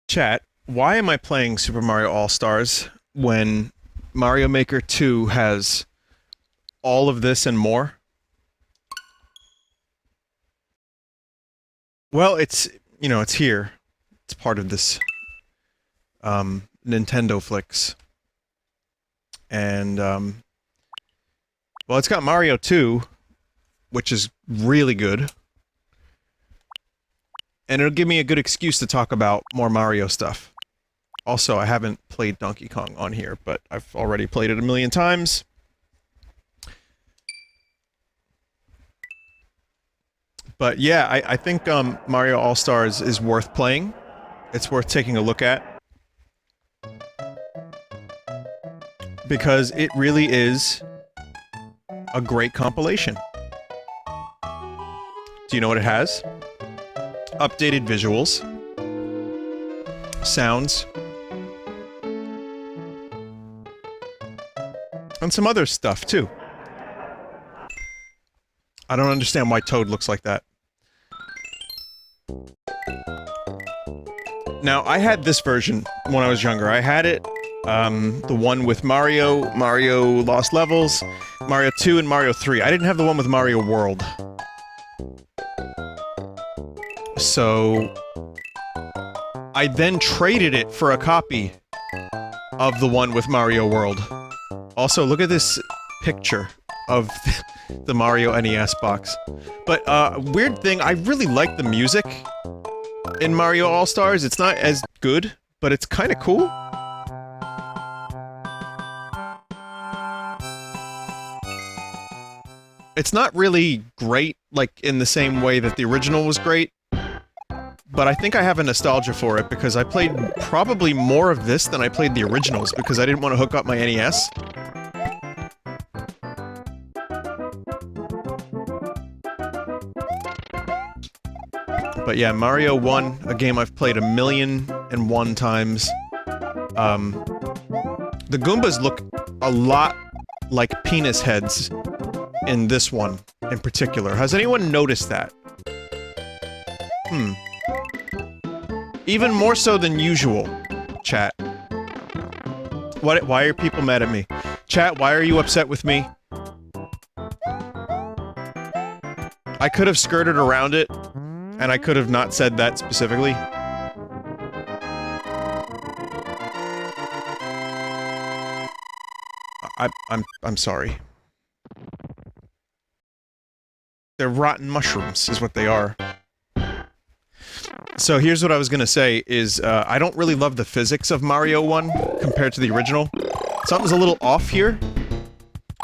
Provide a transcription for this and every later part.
Chat, why am I playing Super Mario All-Stars when Mario Maker 2 has all of this and more? Well, it's here. It's part of this, Nintendo Flicks. And, well, it's got Mario 2, which is really good. And it'll give me a good excuse to talk about more Mario stuff. Also, I haven't played Donkey Kong on here, but I've already played it a million times. But yeah, I think Mario All-Stars is worth playing. It's worth taking a look at. Because it really is a great compilation. Do you know what it has? Updated visuals, sounds, and some other stuff, too. I don't understand why Toad looks like that. Now, I had this version when I was younger. I had it, the one with Mario, Mario Lost Levels, Mario 2, and Mario 3. I didn't have the one with Mario World. So, I then traded it for a copy of the one with Mario World. Also, look at this picture of the Mario NES box. But, weird thing, I really like the music in Mario All-Stars. It's not as good, but it's kinda cool. It's not really great, like, in the same way that the original was great. But I think I have a nostalgia for it, because I played probably more of this than I played the originals, because I didn't want to hook up my NES. But yeah, Mario 1, a game I've played 1,000,001 times. The Goombas look a lot like penis heads in this one, in particular. Has anyone noticed that? Even more so than usual, chat. Why are people mad at me? Chat, why are you upset with me? I could have skirted around it, and I could have not said that specifically. I'm sorry. They're rotten mushrooms, is what they are. So here's what I was gonna say, is, I don't really love the physics of Mario 1 compared to the original. Something's a little off here.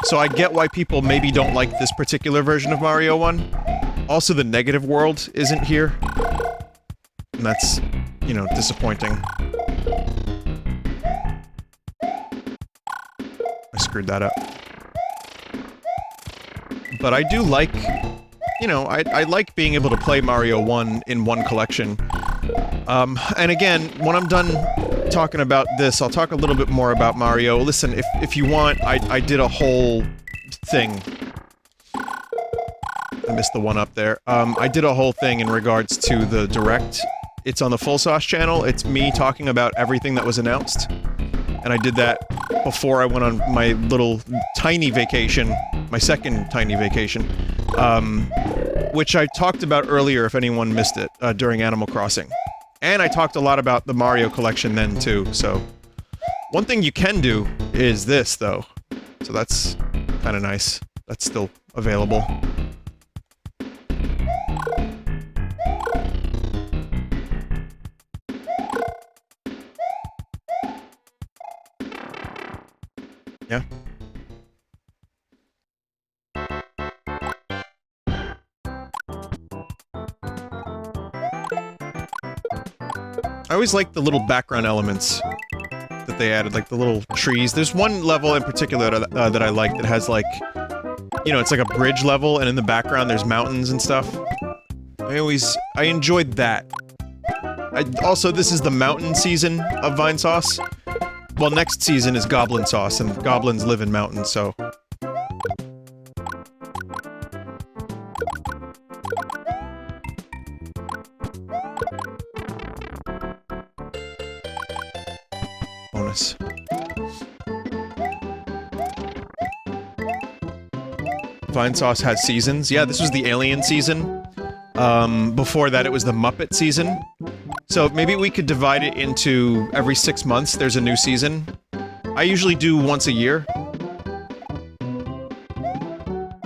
So I get why people maybe don't like this particular version of Mario 1. Also, the negative world isn't here. And that's, you know, disappointing. I screwed that up. But I do like... You know, I like being able to play Mario 1 in one collection. And again, when I'm done talking about this, I'll talk a little bit more about Mario. Listen, if you want, I did a whole thing. I missed the one up there. I did a whole thing in regards to the Direct. It's on the Full Sauce channel. It's me talking about everything that was announced. And I did that before I went on my little tiny vacation. My second tiny vacation. Which I talked about earlier if anyone missed it, during Animal Crossing. And I talked a lot about the Mario collection then, too, so... One thing you can do is this, though. So that's kinda nice. That's still available. Yeah. I always like the little background elements that they added, like the little trees. There's one level in particular that I like that has, like... You know, it's like a bridge level, and in the background there's mountains and stuff. I enjoyed that. Also, this is the mountain season of Vinesauce. Well, next season is Goblin Sauce, and goblins live in mountains, so... bonus. Vinesauce has seasons. Yeah, this was the Alien season. Before that, it was the Muppet season. So maybe we could divide it into every 6 months, there's a new season. I usually do once a year.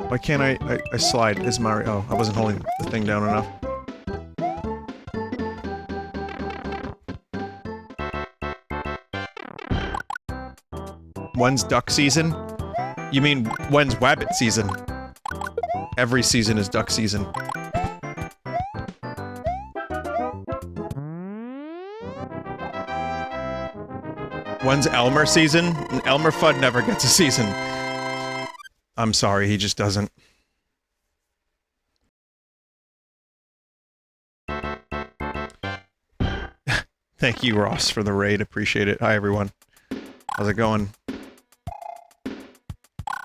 Why can't I slide? Is Mario? Oh, I wasn't holding the thing down enough. When's duck season? You mean, when's wabbit season? Every season is duck season. When's Elmer season? Elmer Fudd never gets a season. I'm sorry, he just doesn't. Thank you, Ross, for the raid. Appreciate it. Hi, everyone. How's it going?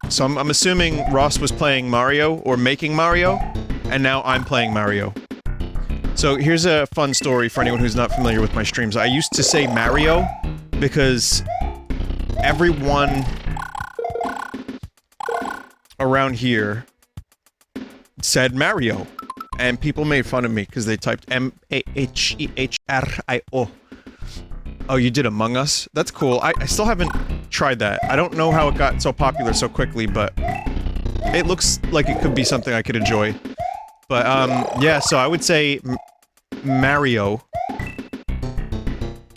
So I'm assuming Ross was playing Mario, or making Mario, and now I'm playing Mario. So here's a fun story for anyone who's not familiar with my streams. I used to say Mario because everyone around here said Mario, and people made fun of me because they typed M-A-H-E-H-R-I-O. Oh, you did Among Us? That's cool. I still haven't tried that. I don't know how it got so popular so quickly, but it looks like it could be something I could enjoy. But, yeah, so I would say Mario.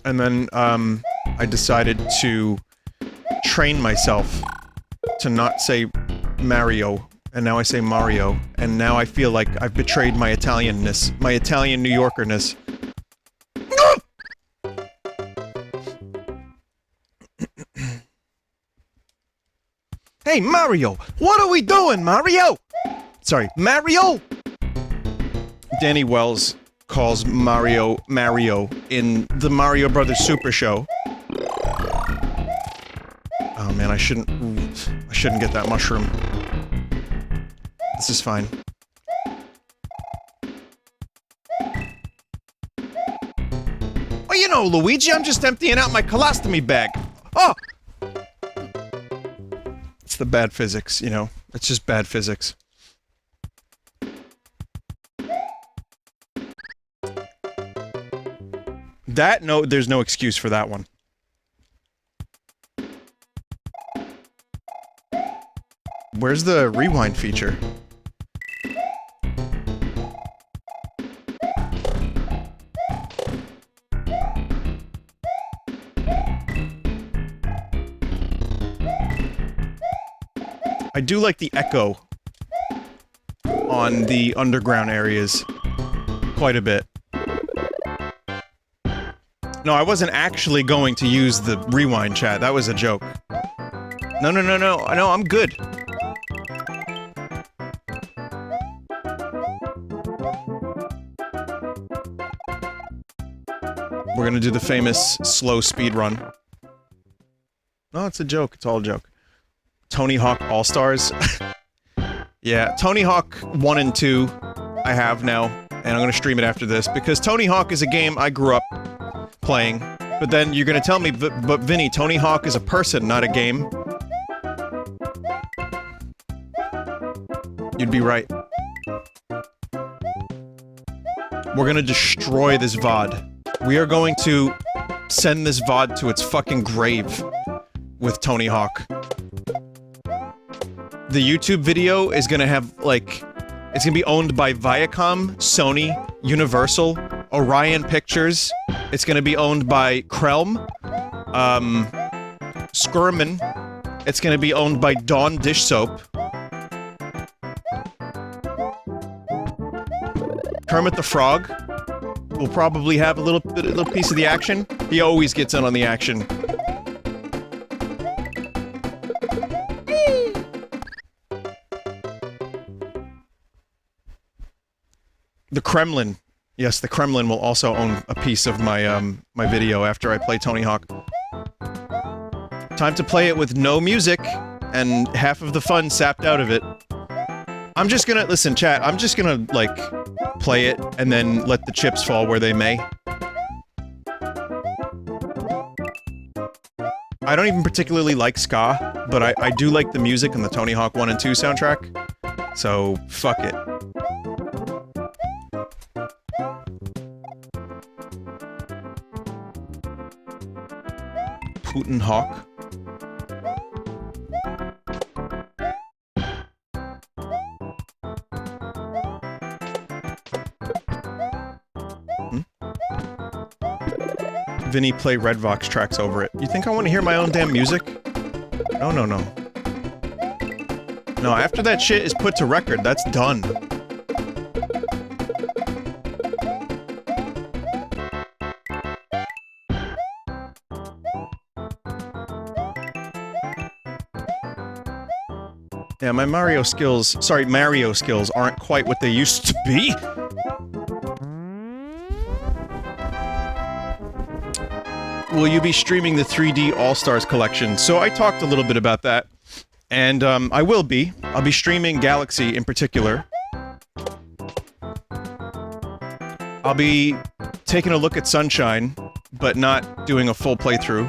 And then, I decided to train myself to not say Mario, and now I say Mario, and now I feel like I've betrayed my Italianness, my Italian New Yorkerness. Hey, Mario! What are we doing, Mario? Sorry, Mario? Danny Wells calls Mario Mario in the Mario Brothers Super Show. Oh man, I shouldn't get that mushroom. This is fine. Oh, you know, Luigi, I'm just emptying out my colostomy bag. Oh! It's the bad physics, you know? It's just bad physics. That, no, there's no excuse for that one. Where's the rewind feature? I do like the echo on the underground areas quite a bit. No, I wasn't actually going to use the rewind chat. That was a joke. No, I'm good. We're gonna do the famous slow speed run. No, it's a joke. It's all a joke. Tony Hawk All-Stars. Yeah, Tony Hawk 1 and 2 I have now, and I'm gonna stream it after this, because Tony Hawk is a game I grew up playing. But then you're gonna tell me, but Vinny, Tony Hawk is a person, not a game. You'd be right. We're gonna destroy this VOD. We are going to send this VOD to its fucking grave with Tony Hawk. The YouTube video is gonna have, like, it's gonna be owned by Viacom, Sony, Universal, Orion Pictures. It's gonna be owned by Krelm, Skirman. It's gonna be owned by Dawn Dish Soap. Kermit the Frog will probably have a little piece of the action. He always gets in on the action. The Kremlin. Yes, the Kremlin will also own a piece of my, my video after I play Tony Hawk. Time to play it with no music, and half of the fun sapped out of it. I'm just gonna- listen, chat, I'm just gonna, like, play it, and then let the chips fall where they may. I don't even particularly like ska, but I do like the music in the Tony Hawk 1 and 2 soundtrack. So, fuck it. Putin Hawk. Vinny play Redvox tracks over it. You think I want to hear my own damn music? No, no, no. No, after that shit is put to record, that's done. Yeah, my Mario skills aren't quite what they used to be. Will you be streaming the 3D All-Stars collection? So I talked a little bit about that, and I will be. I'll be streaming Galaxy in particular. I'll be taking a look at Sunshine, but not doing a full playthrough.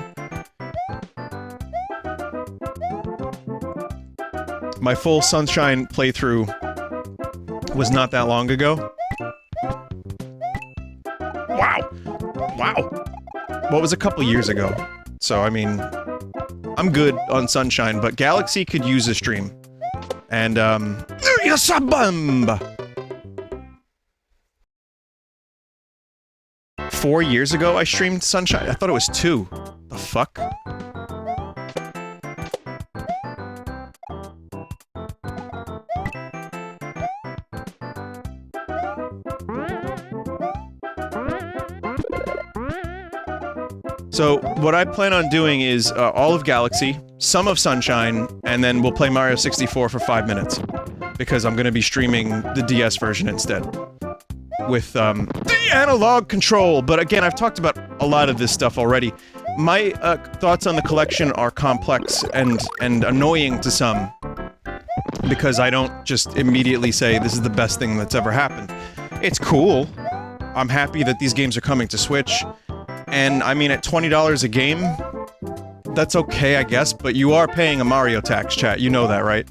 My full Sunshine playthrough was not that long ago. Wow! Wow! Well, it was a couple years ago. So, I mean, I'm good on Sunshine, but Galaxy could use a stream. And, Yasabamba! 4 years ago I streamed Sunshine? I thought it was 2. The fuck? So, what I plan on doing is all of Galaxy, some of Sunshine, and then we'll play Mario 64 for 5 minutes. Because I'm gonna be streaming the DS version instead. With, the analog control! But again, I've talked about a lot of this stuff already. My, thoughts on the collection are complex and annoying to some. Because I don't just immediately say, this is the best thing that's ever happened. It's cool. I'm happy that these games are coming to Switch. And, I mean, at $20 a game, that's okay, I guess, but you are paying a Mario tax, chat. You know that, right?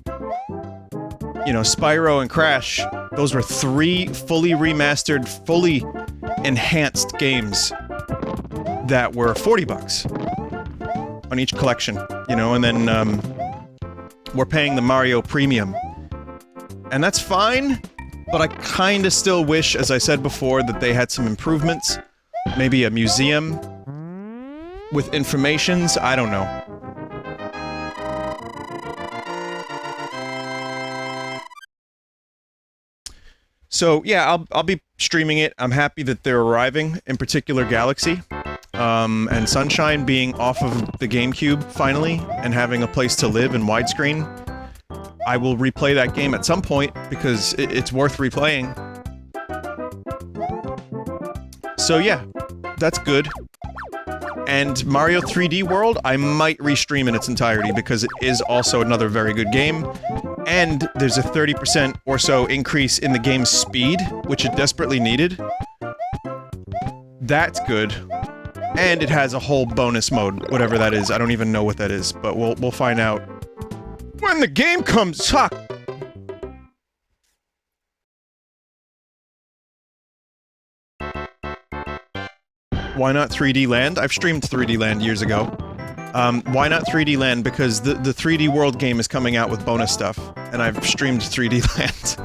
You know, Spyro and Crash, those were 3 fully remastered, fully enhanced games that were $40 on each collection, you know, and then, we're paying the Mario Premium. And that's fine, but I kinda still wish, as I said before, that they had some improvements. Maybe a museum with informations? I don't know. So, yeah, I'll be streaming it. I'm happy that they're arriving, in particular Galaxy. And Sunshine being off of the GameCube, finally, and having a place to live in widescreen. I will replay that game at some point, because it's worth replaying. So yeah, that's good. And Mario 3D World, I might restream in its entirety, because it is also another very good game. And there's a 30% or so increase in the game's speed, which it desperately needed. That's good. And it has a whole bonus mode, whatever that is. I don't even know what that is, but we'll find out when the game comes. Huh. Why not 3D Land? I've streamed 3D Land years ago. Why not 3D Land? Because the 3D World game is coming out with bonus stuff, and I've streamed 3D Land.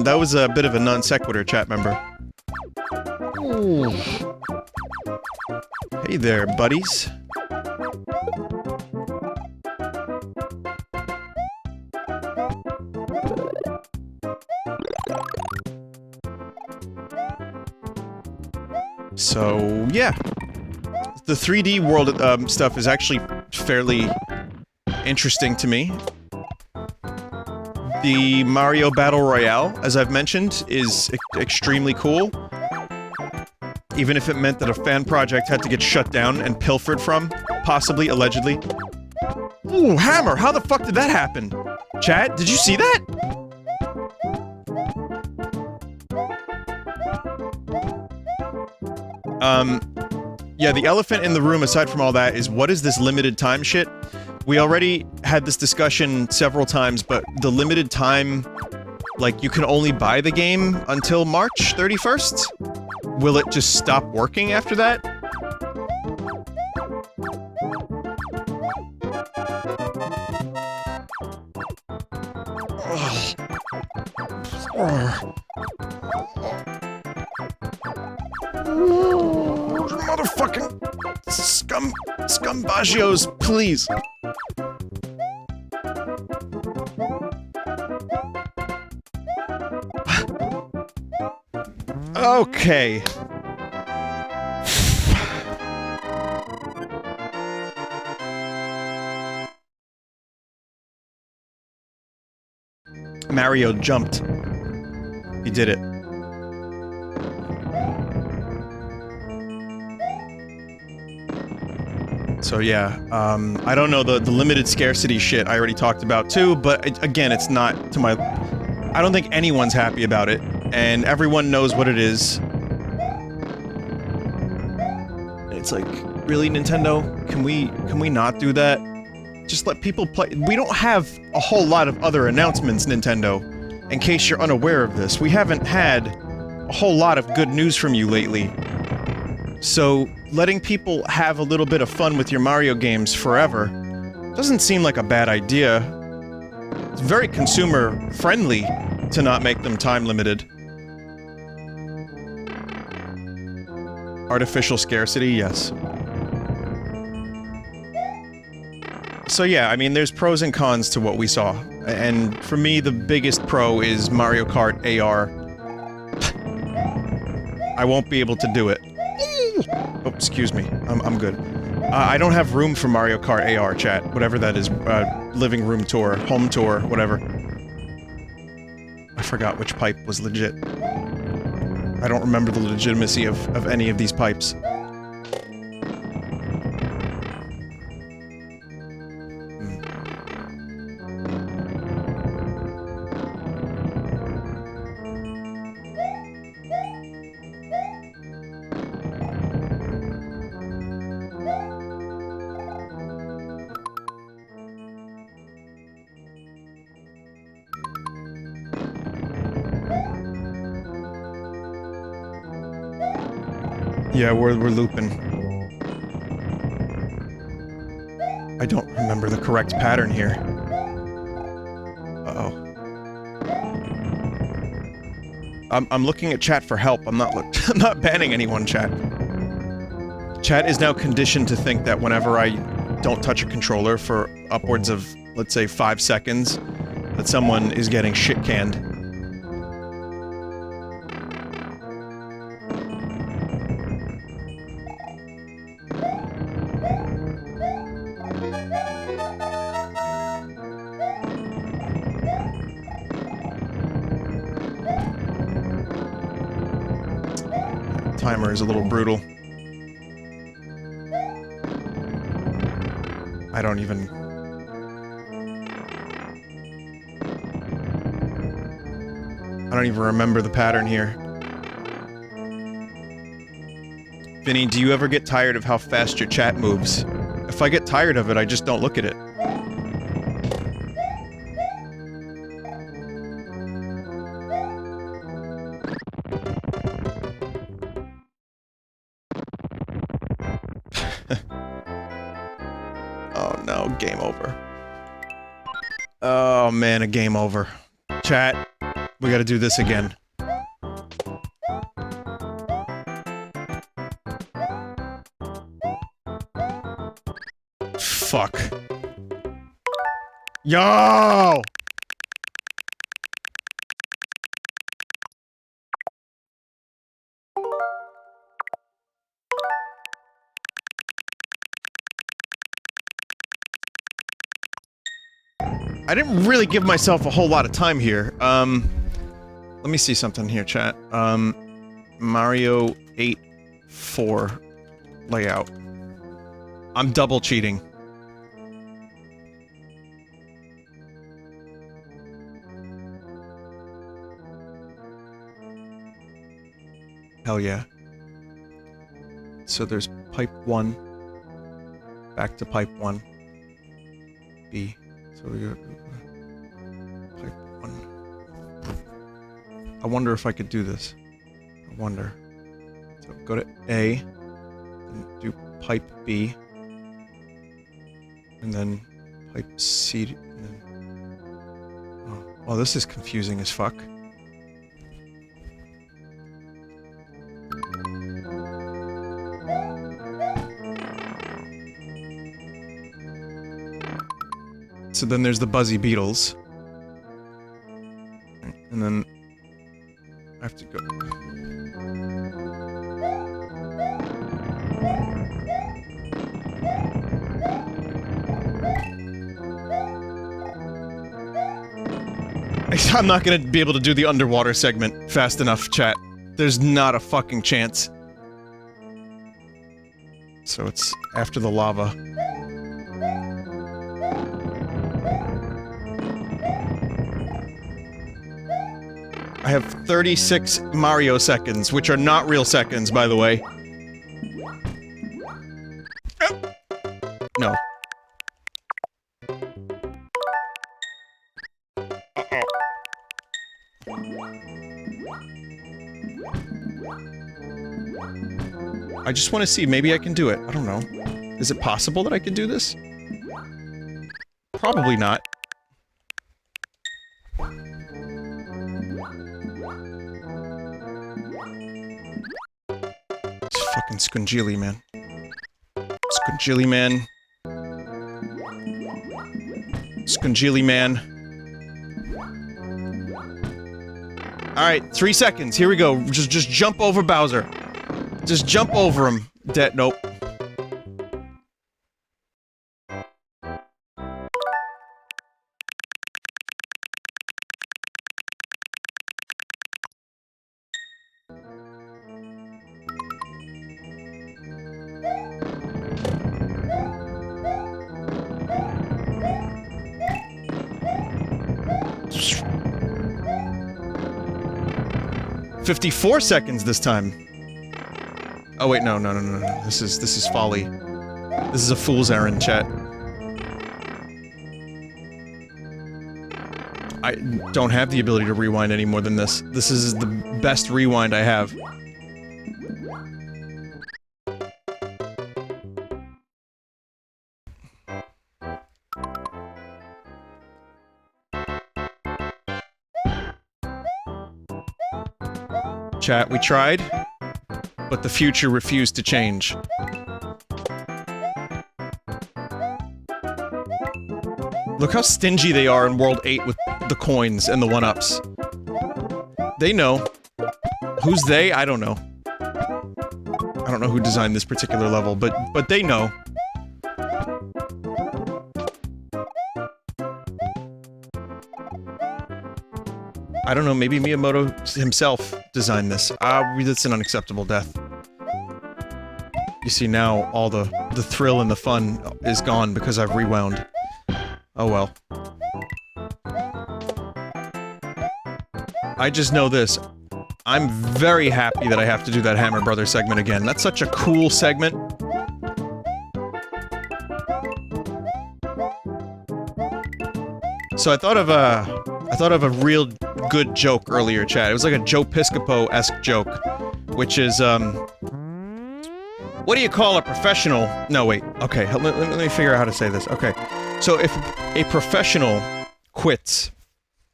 That was a bit of a non sequitur, chat member. Ooh. Hey there, buddies. So, yeah. The 3D World stuff is actually fairly interesting to me. The Mario Battle Royale, as I've mentioned, is extremely cool. Even if it meant that a fan project had to get shut down and pilfered from, possibly, allegedly. Ooh, Hammer! How the fuck did that happen? Chat, did you see that? Yeah, the elephant in the room, aside from all that, is what is this limited time shit? We already had this discussion several times, but the limited time, like, you can only buy the game until March 31st? Will it just stop working after that? Motherfucking scumbagios, please. Okay. Mario jumped. He did it. So yeah, I don't know, the limited scarcity shit I already talked about too, but again, it's not to my... I don't think anyone's happy about it, and everyone knows what it is. It's like, really, Nintendo? Can we not do that? Just let people play. We don't have a whole lot of other announcements, Nintendo, in case you're unaware of this. We haven't had a whole lot of good news from you lately. So, letting people have a little bit of fun with your Mario games forever doesn't seem like a bad idea. It's very consumer-friendly to not make them time-limited. Artificial scarcity, yes. So yeah, I mean, there's pros and cons to what we saw. And for me, the biggest pro is Mario Kart AR. I won't be able to do it. Oh, excuse me. I'm good. I don't have room for Mario Kart AR, chat. Whatever that is. Living room tour, home tour, whatever. I forgot which pipe was legit. I don't remember the legitimacy of any of these pipes. Yeah, we're looping. I don't remember the correct pattern here. Uh-oh. I'm looking at chat for help. I'm not banning anyone, chat. Chat is now conditioned to think that whenever I don't touch a controller for upwards of, let's say, 5 seconds, that someone is getting shit-canned. Timer is a little brutal. I don't even... remember the pattern here. Vinny, do you ever get tired of how fast your chat moves? If I get tired of it, I just don't look at it. Oh no, game over. Oh man, a game over. Chat, we gotta do this again. Fuck. Yo! I didn't really give myself a whole lot of time here. Let me see something here, chat. Mario 8-4 layout. I'm double cheating. Hell yeah. so there's pipe 1. Back to pipe 1. B. So we got pipe 1. I wonder if I could do this. I wonder. So go to A, and do pipe B, and then pipe C, and then... Oh, this is confusing as fuck. So then there's the Buzzy Beetles. And then... I have to go... I'm not gonna be able to do the underwater segment fast enough, chat. There's not a fucking chance. So it's after the lava. I have 36 Mario seconds, which are not real seconds, by the way. No. I just want to see, maybe I can do it. I don't know. Is it possible that I could do this? Probably not. It's fucking Scungili, man. Scungili, man. Scungili, man. Alright, 3 seconds. Here we go. Just jump over Bowser. Just jump over him. Nope. "54 seconds this time." Oh wait, no. This is folly. This is a fool's errand, chat. I don't have the ability to rewind any more than this. This is the best rewind I have. Chat, we tried, but the future refused to change. Look how stingy they are in World 8 with the coins and the 1-ups. They know. Who's they? I don't know. I don't know who designed this particular level, but they know. I don't know, maybe Miyamoto himself designed this. That's an unacceptable death. You see, now all the thrill and the fun is gone because I've rewound. Oh well. I just know this. I'm very happy that I have to do that Hammer Brothers segment again. That's such a cool segment. So I thought of a real good joke earlier, chat. It was like a Joe Piscopo-esque joke, which is, what do you call a professional? No, wait. Okay, let me figure out how to say this. Okay, so if a professional quits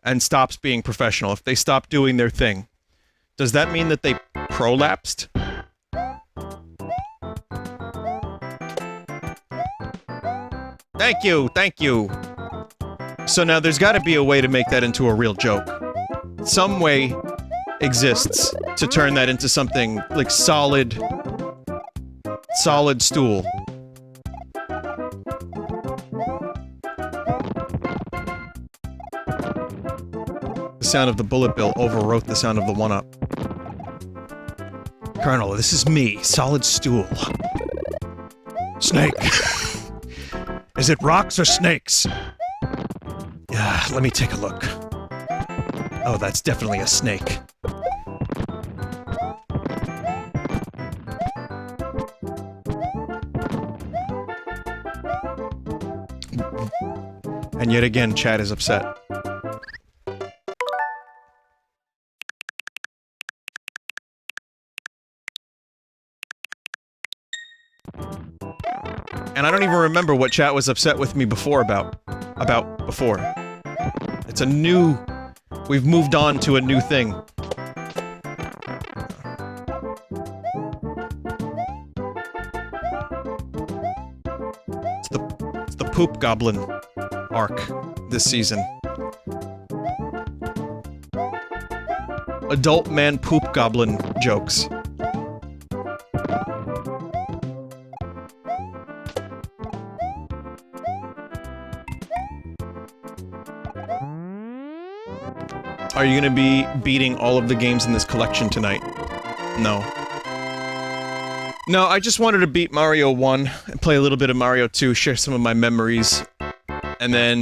and stops being professional, if they stop doing their thing, does that mean that they prolapsed? Thank you, thank you. So now there's gotta be a way to make that into a real joke. Some way exists to turn that into something like solid stool. The sound of the bullet bill overwrote the sound of the 1-up. Colonel, this is me, Solid Stool. Snake. Is it rocks or snakes? Yeah, let me take a look. Oh, that's definitely a snake. And yet again, chat is upset. And I don't even remember what chat was upset with me before about before. It's a new... We've moved on to a new thing. It's the poop goblin arc this season. Adult man poop goblin jokes. Are you gonna be beating all of the games in this collection tonight? No. No, I just wanted to beat Mario 1, and play a little bit of Mario 2, share some of my memories, and then,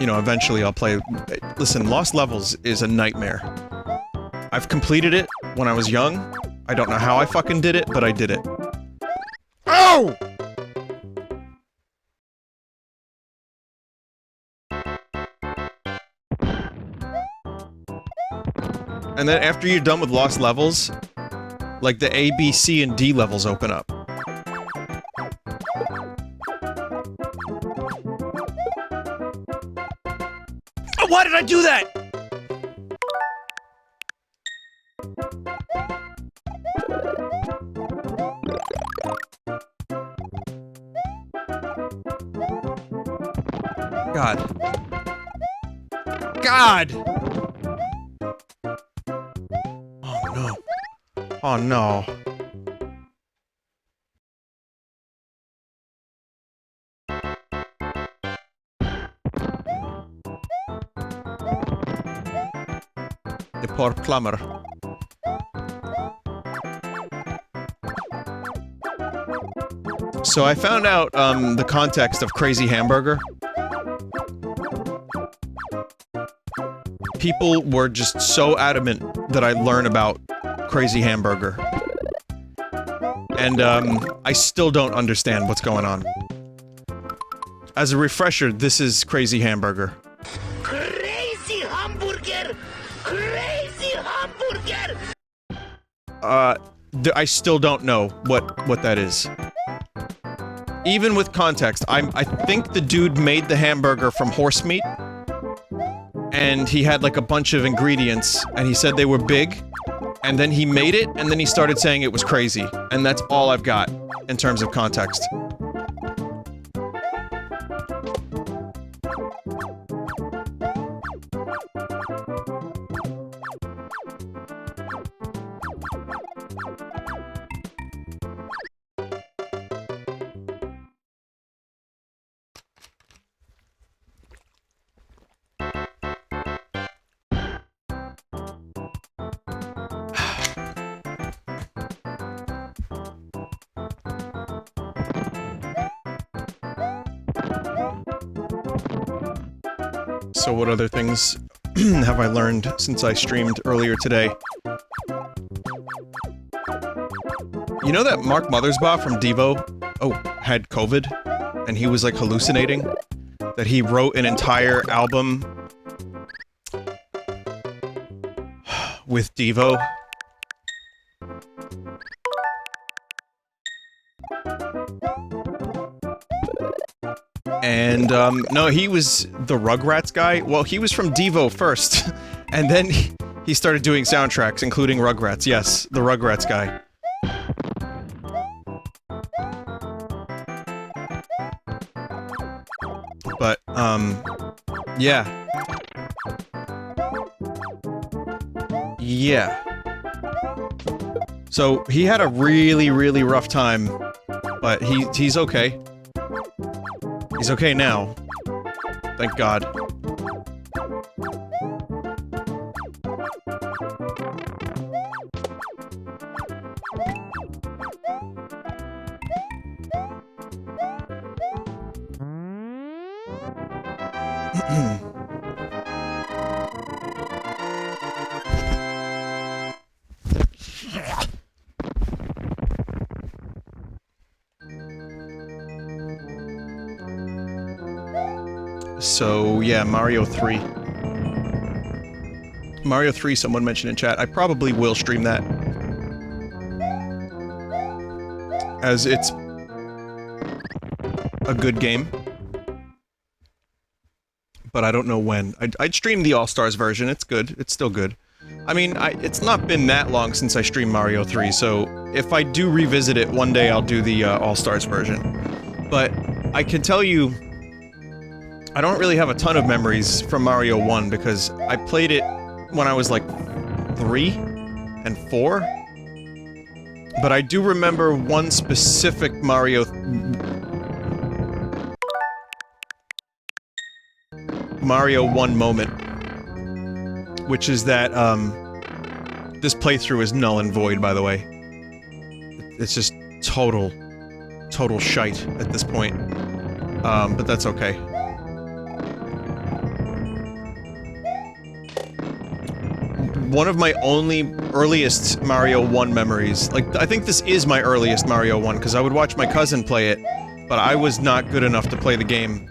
you know, eventually I'll play... Listen, Lost Levels is a nightmare. I've completed it when I was young. I don't know how I fucking did it, but I did it. Oh! And then after you're done with Lost Levels, like the A, B, C, and D levels open up. Oh, why did I do that?! God. God! Oh no. The poor plumber. So I found out, the context of Crazy Hamburger. People were just so adamant that I learn about Crazy Hamburger. And, I still don't understand what's going on. As a refresher, this is Crazy Hamburger. Crazy Hamburger! Crazy Hamburger! I still don't know what that is. Even with context, I think the dude made the hamburger from horse meat. And he had, like, a bunch of ingredients, and he said they were big. And then he made it, and then he started saying it was crazy. And that's all I've got, in terms of context. So what other things have I learned since I streamed earlier today? You know that Mark Mothersbaugh from Devo, had COVID? And he was, like, hallucinating? That he wrote an entire album with Devo? And, no, he was the Rugrats guy. Well, he was from Devo first, and then he started doing soundtracks, including Rugrats. Yes, the Rugrats guy. But, yeah. Yeah. So, he had a really, really rough time, but he's okay. He's okay now. Thank God. So, yeah, Mario 3. Mario 3, someone mentioned in chat. I probably will stream that. As it's a good game. But I don't know when. I'd stream the All-Stars version. It's good. It's still good. I mean, it's not been that long since I streamed Mario 3, so if I do revisit it, one day I'll do the All-Stars version. But I can tell you, I don't really have a ton of memories from Mario 1 because I played it when I was like 3 and 4. But I do remember one specific Mario 1 moment, which is that, this playthrough is null and void, by the way. It's just total shite at this point. But that's okay. One of my only earliest Mario 1 memories, like, I think this is my earliest Mario 1, because I would watch my cousin play it, but I was not good enough to play the game.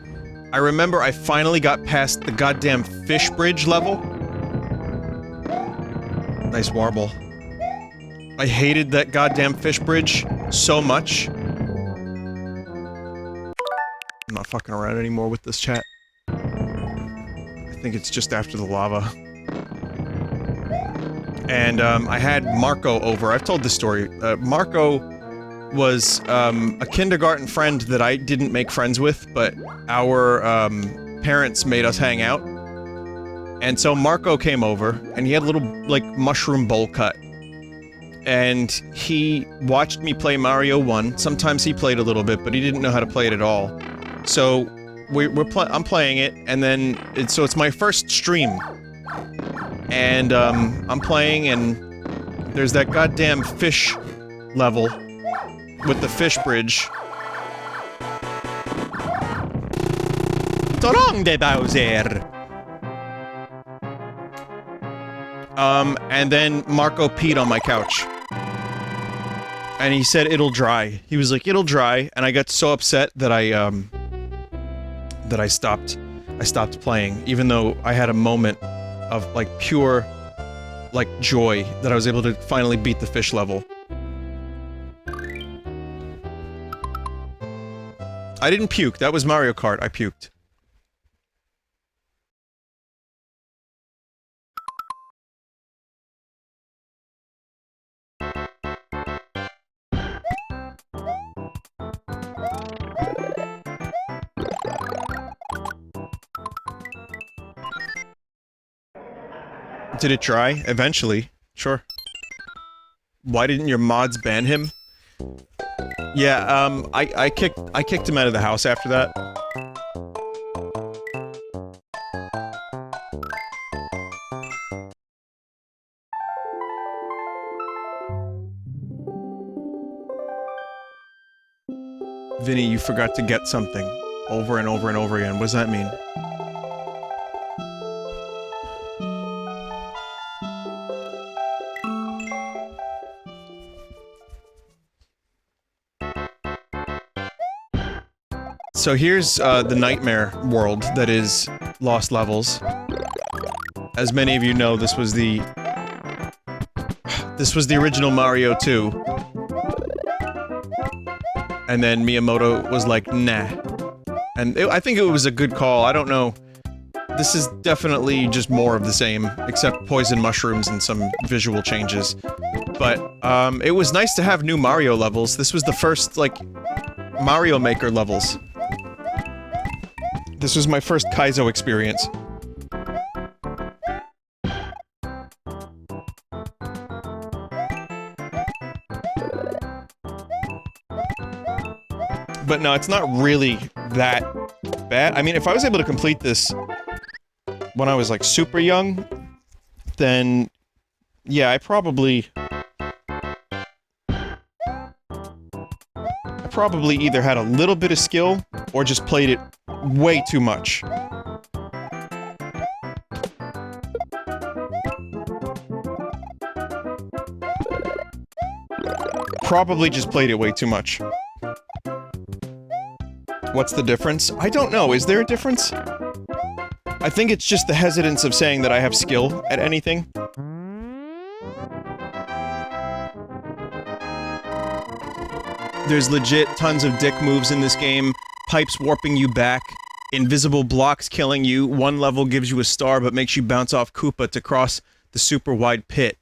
I remember I finally got past the goddamn fish bridge level. Nice warble. I hated that goddamn fish bridge so much. I'm not fucking around anymore with this chat. I think it's just after the lava. And, I had Marco over. I've told this story. Marco was, a kindergarten friend that I didn't make friends with, but our, parents made us hang out. And so Marco came over, and he had a little, like, mushroom bowl cut. And he watched me play Mario 1. Sometimes he played a little bit, but he didn't know how to play it at all. So, I'm playing it, and then, so it's my first stream. And, I'm playing, and there's that goddamn fish level with the fish bridge. Torong de Bowser! And then Marco peed on my couch. And he said it'll dry. He was like, it'll dry, and I got so upset that I stopped playing, even though I had a moment of, like, pure, like, joy that I was able to finally beat the fish level. I didn't puke, that was Mario Kart, I puked. Did it dry? Eventually. Sure. Why didn't your mods ban him? Yeah, I kicked him out of the house after that. Vinny, you forgot to get something. Over and over and over again. What does that mean? So here's, the nightmare world that is Lost Levels. As many of you know, this was the original Mario 2. And then Miyamoto was like, nah. And I think it was a good call, I don't know. This is definitely just more of the same, except poison mushrooms and some visual changes. But, it was nice to have new Mario levels. This was the first, like, Mario Maker levels. This was my first Kaizo experience. But no, it's not really that bad. I mean, if I was able to complete this when I was, like, super young, then yeah, I probably either had a little bit of skill or just played it way too much. Probably just played it way too much. What's the difference? I don't know, is there a difference? I think it's just the hesitance of saying that I have skill at anything. There's legit tons of dick moves in this game. Pipes warping you back. Invisible blocks killing you. One level gives you a star but makes you bounce off Koopa to cross the super wide pit.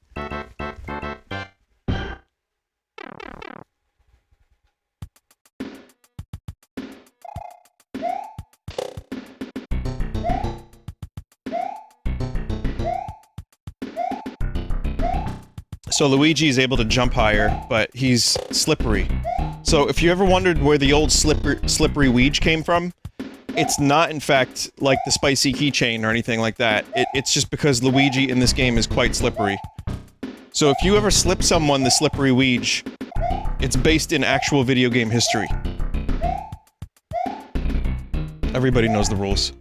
So Luigi is able to jump higher, but he's slippery. So if you ever wondered where the old slippery Weege came from, it's not in fact like the spicy keychain or anything like that. It's just because Luigi in this game is quite slippery. So if you ever slip someone the slippery Weege, it's based in actual video game history. Everybody knows the rules.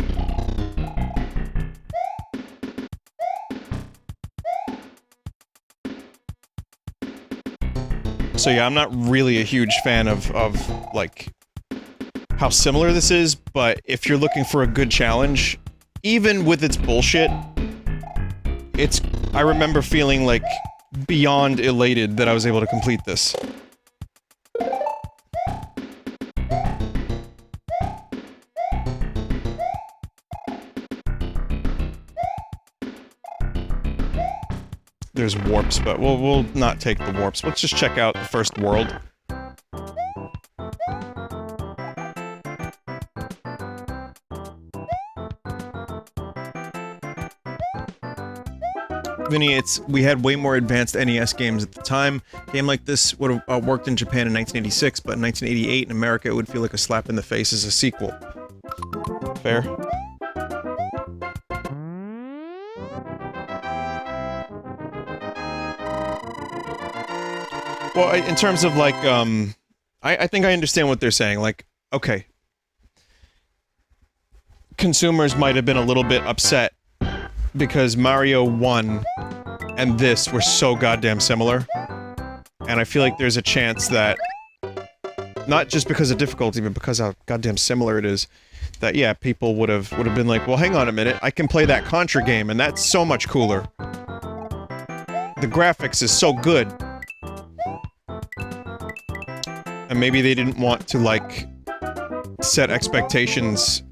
So yeah, I'm not really a huge fan of like, how similar this is, but if you're looking for a good challenge, even with its bullshit, I remember feeling, like, beyond elated that I was able to complete this. There's warps, but we'll not take the warps. Let's just check out the first world. Vinny, we had way more advanced NES games at the time. A game like this would have worked in Japan in 1986, but in 1988 in America it would feel like a slap in the face as a sequel. Fair? Well, in terms of, like, I think I understand what they're saying. Like, okay. Consumers might have been a little bit upset because Mario 1 and this were so goddamn similar. And I feel like there's a chance that, not just because of difficulty, but because of how goddamn similar it is, that, yeah, people would have been like, well, hang on a minute, I can play that Contra game, and that's so much cooler. The graphics is so good. And maybe they didn't want to, like, set expectations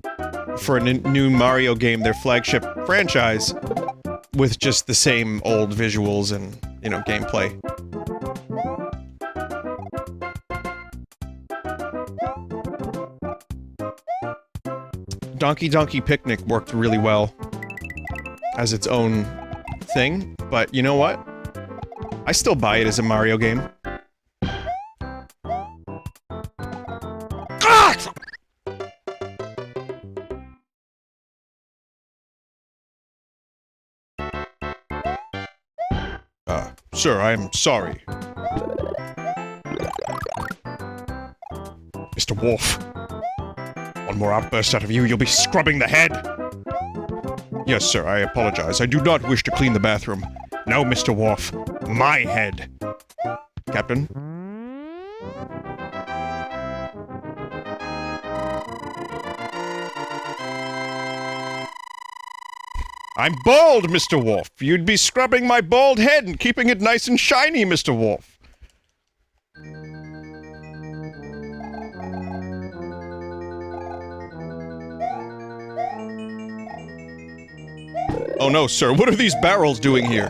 for a new Mario game, their flagship franchise, with just the same old visuals and, you know, gameplay. Donkey Picnic worked really well as its own thing, but you know what? I still buy it as a Mario game. Sir, I am sorry. Mr. Wolf. One more outburst out of you, you'll be scrubbing the head! Yes, sir, I apologize. I do not wish to clean the bathroom. No, Mr. Wolf. My head. Captain? I'm bald, Mr. Wolf. You'd be scrubbing my bald head and keeping it nice and shiny, Mr. Wolf. Oh no, sir. What are these barrels doing here?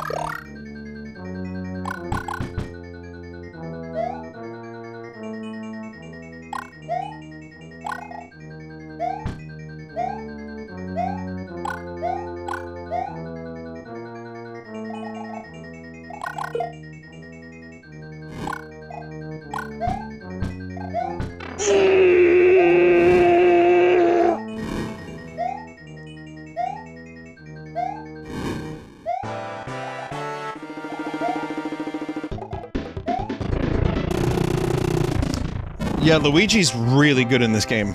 Yeah, Luigi's really good in this game.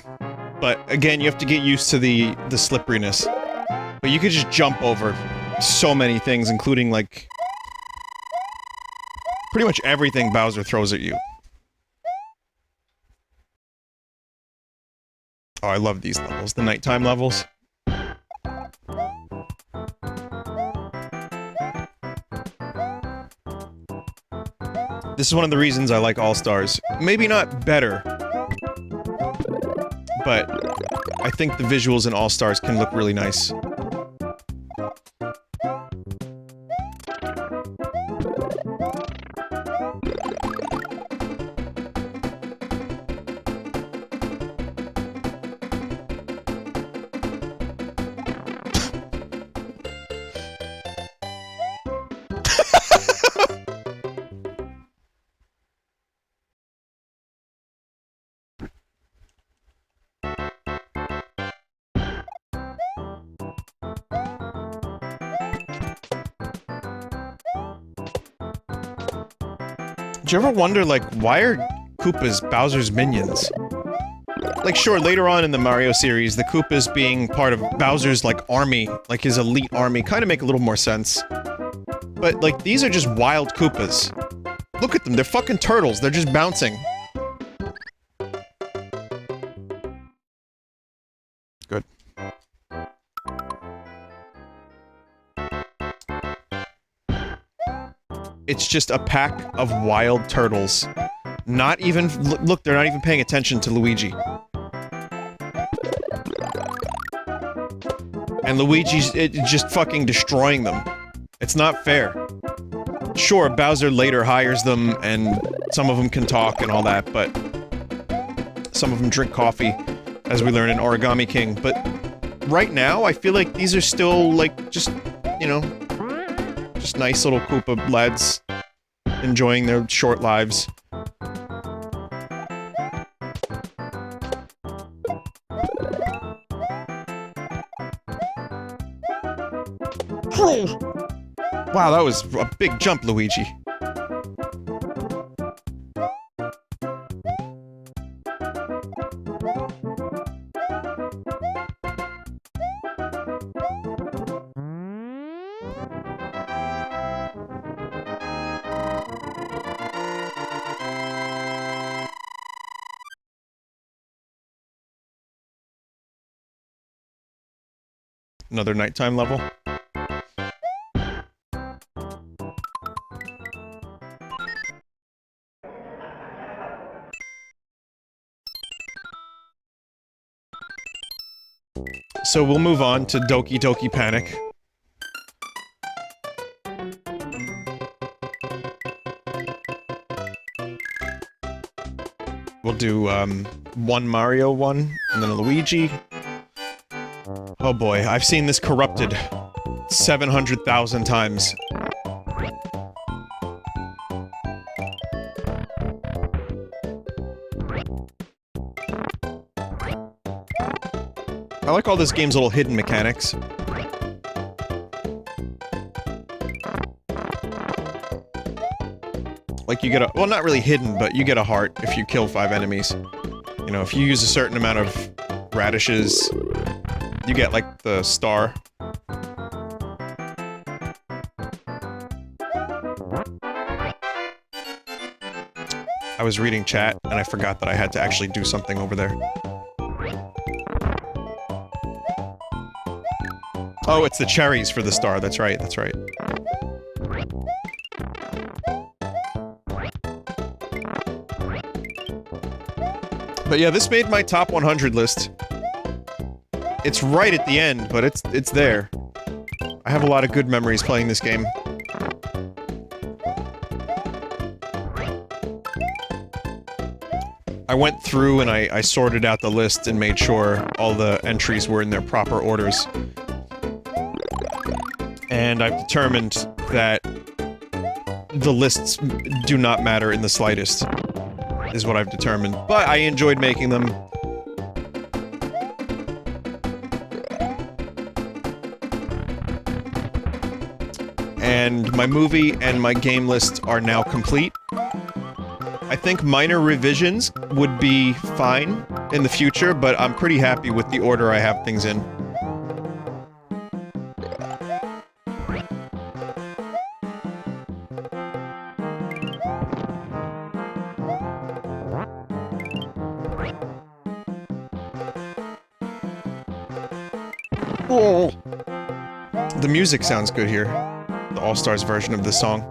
But, again, you have to get used to the slipperiness. But you could just jump over so many things, including, like, pretty much everything Bowser throws at you. Oh, I love these levels. The nighttime levels. This is one of the reasons I like All-Stars. Maybe not better, but I think the visuals in All-Stars can look really nice. Do you ever wonder, like, why are Koopas Bowser's minions? Like, sure, later on in the Mario series, the Koopas being part of Bowser's, like, army, like his elite army, kind of make a little more sense. But, like, these are just wild Koopas. Look at them, they're fucking turtles, they're just bouncing. Good. It's just a pack of wild turtles. Not even- look, they're not even paying attention to Luigi. And Luigi's just fucking destroying them. It's not fair. Sure, Bowser later hires them, and some of them can talk and all that, but some of them drink coffee, as we learn in Origami King, but right now, I feel like these are still, like, just, you know, just nice little Koopa lads enjoying their short lives. Wow, that was a big jump, Luigi. Another nighttime level. So we'll move on to Doki Doki Panic. We'll do, one Mario one, and then a Luigi. Oh boy, I've seen this corrupted 700,000 times. I like all this game's little hidden mechanics. Like you get a- well, not really hidden, but you get a heart if you kill 5 enemies. You know, if you use a certain amount of radishes, you get, like, the star. I was reading chat, and I forgot that I had to actually do something over there. Oh, it's the cherries for the star, that's right, that's right. But yeah, this made my top 100 list. It's right at the end, but it's there. I have a lot of good memories playing this game. I went through and I sorted out the list and made sure all the entries were in their proper orders. And I've determined that the lists do not matter in the slightest, is what I've determined. But I enjoyed making them. And my movie and my game list are now complete. I think minor revisions would be fine in the future, but I'm pretty happy with the order I have things in. Oh. The music sounds good here. The All-Stars version of this song.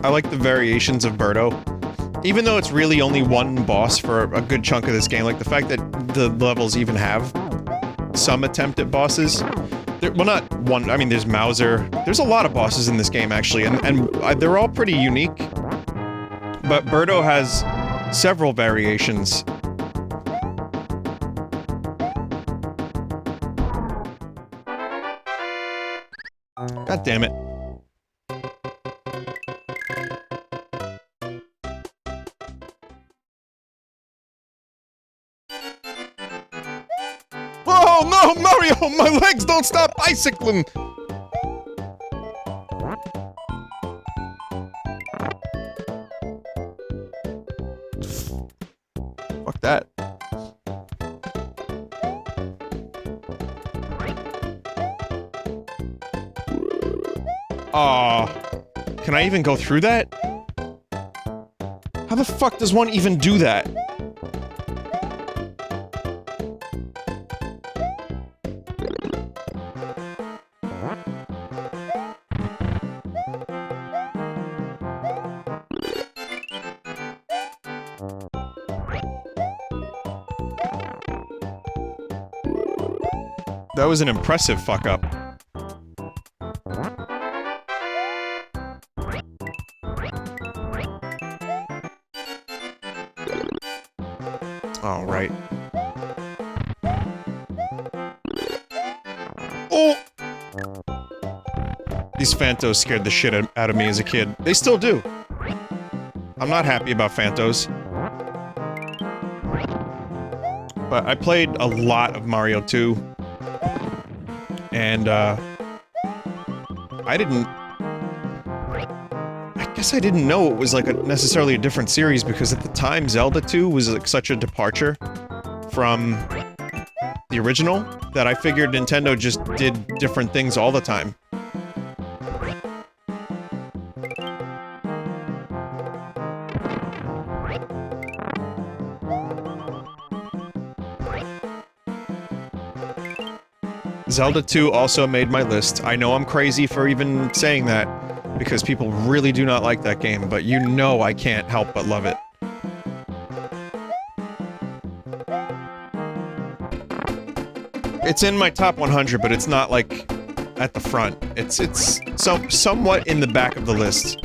I like the variations of Birdo. Even though it's really only one boss for a good chunk of this game, like the fact that the levels even have some attempt at bosses. Well, not one, I mean, there's Mauser. There's a lot of bosses in this game, actually, and they're all pretty unique. But Birdo has several variations. God damn it. Oh no, Mario! My legs don't stop bicycling! Fuck that. Aw. Can I even go through that? How the fuck does one even do that? That was an impressive fuck up. All right. Oh! These Phantos scared the shit out of me as a kid. They still do. I'm not happy about Phantos. But I played a lot of Mario 2. And, I guess I didn't know it was, like, necessarily a different series, because at the time, Zelda 2 was, like, such a departure from the original, that I figured Nintendo just did different things all the time. Zelda 2 also made my list. I know I'm crazy for even saying that, because people really do not like that game, but you know I can't help but love it. It's in my top 100, but it's not, like, at the front. It's somewhat in the back of the list.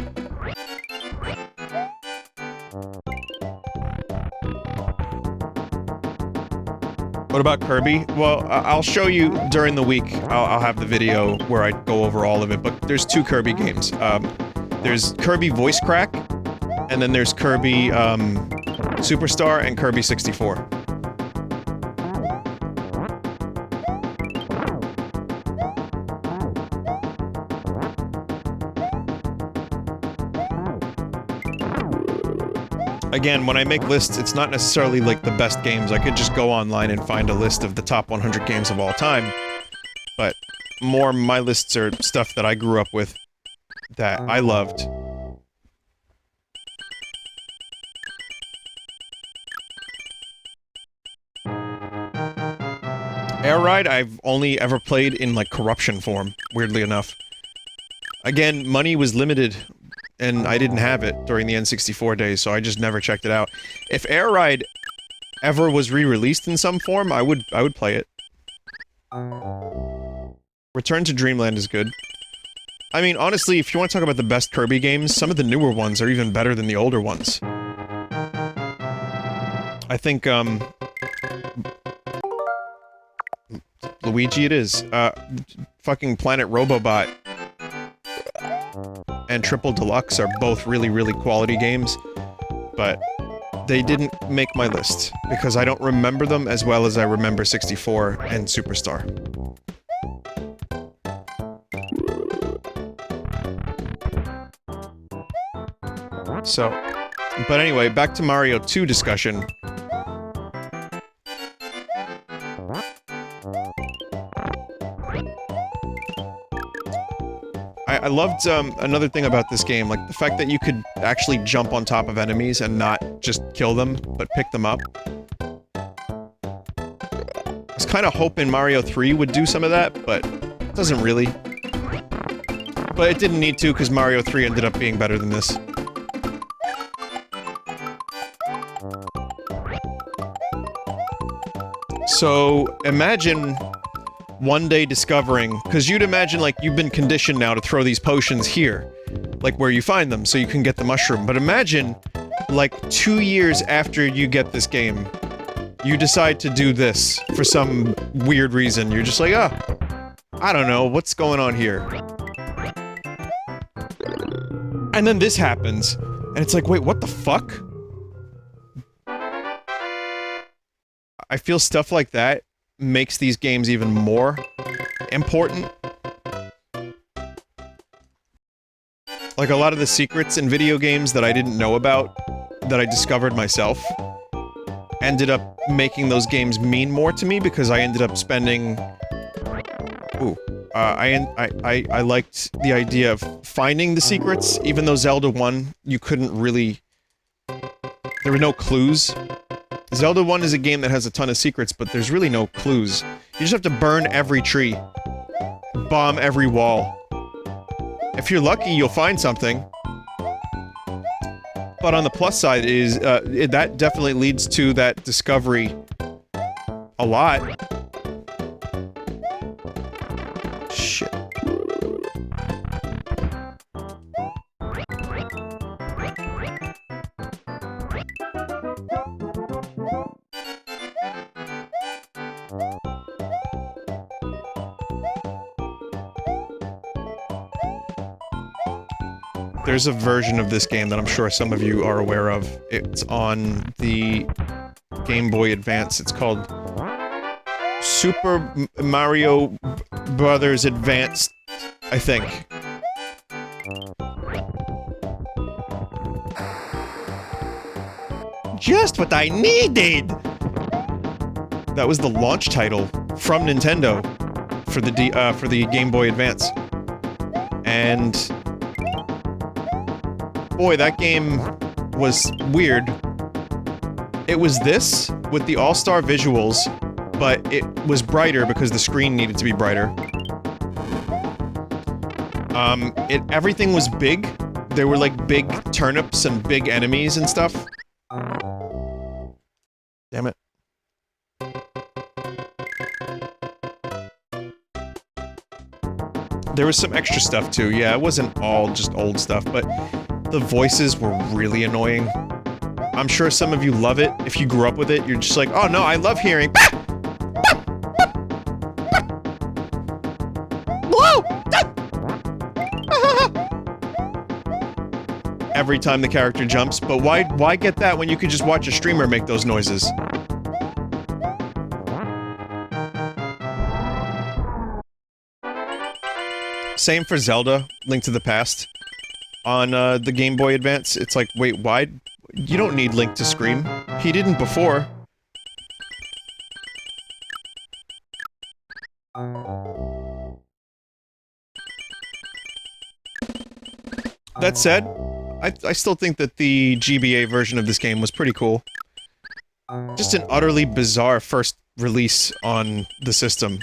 What about Kirby? Well, I'll show you during the week. I'll have the video where I go over all of it, but there's two Kirby games. There's Kirby Voice Crack, and then there's Kirby, Superstar and Kirby 64. Again, when I make lists, it's not necessarily like the best games. I could just go online and find a list of the top 100 games of all time. But more my lists are stuff that I grew up with that I loved. Air Ride, I've only ever played in, like, corruption form, weirdly enough. Again, money was limited, and I didn't have it during the N64 days, so I just never checked it out. If Air Ride ever was re-released in some form, I would play it. Return to Dreamland is good. I mean, honestly, if you want to talk about the best Kirby games, some of the newer ones are even better than the older ones. I think, Luigi it is. Fucking Planet Robobot and Triple Deluxe are both really, really quality games, but they didn't make my list, because I don't remember them as well as I remember 64 and Superstar. So, but anyway, back to Mario 2 discussion. I loved, another thing about this game, like, the fact that you could actually jump on top of enemies and not just kill them, but pick them up. I was kinda hoping Mario 3 would do some of that, but it doesn't really. But it didn't need to, because Mario 3 ended up being better than this. So, imagine one day discovering, because you'd imagine, like, you've been conditioned now to throw these potions here, like where you find them, so you can get the mushroom. But imagine, like, 2 years after you get this game, you decide to do this for some weird reason. You're just like, oh, I don't know, what's going on here? And then this happens, and it's like, wait, what the fuck? I feel stuff like that makes these games even more important. Like, a lot of the secrets in video games that I didn't know about, that I discovered myself, ended up making those games mean more to me because I ended up spending... Ooh. I liked the idea of finding the secrets, even though Zelda 1, you couldn't really... There were no clues. Zelda 1 is a game that has a ton of secrets, but there's really no clues. You just have to burn every tree. Bomb every wall. If you're lucky, you'll find something. But on the plus side is, that definitely leads to that discovery a lot. Shit. There's a version of this game that I'm sure some of you are aware of. It's on the Game Boy Advance. It's called Super Mario Brothers Advanced, I think. Just what I needed! That was the launch title from Nintendo for the Game Boy Advance. And boy, that game was weird. It was this, with the all-star visuals, but it was brighter because the screen needed to be brighter. Everything was big. There were, like, big turnips and big enemies and stuff. Damn it. There was some extra stuff, too. Yeah, it wasn't all just old stuff, but the voices were really annoying. I'm sure some of you love it. If you grew up with it, you're just like, oh no, I love hearing... every time the character jumps, but why get that when you could just watch a streamer make those noises? Same for Zelda, Link to the Past. On, the Game Boy Advance, it's like, wait, why? You don't need Link to scream. He didn't before. That said, I still think that the GBA version of this game was pretty cool. Just an utterly bizarre first release on the system.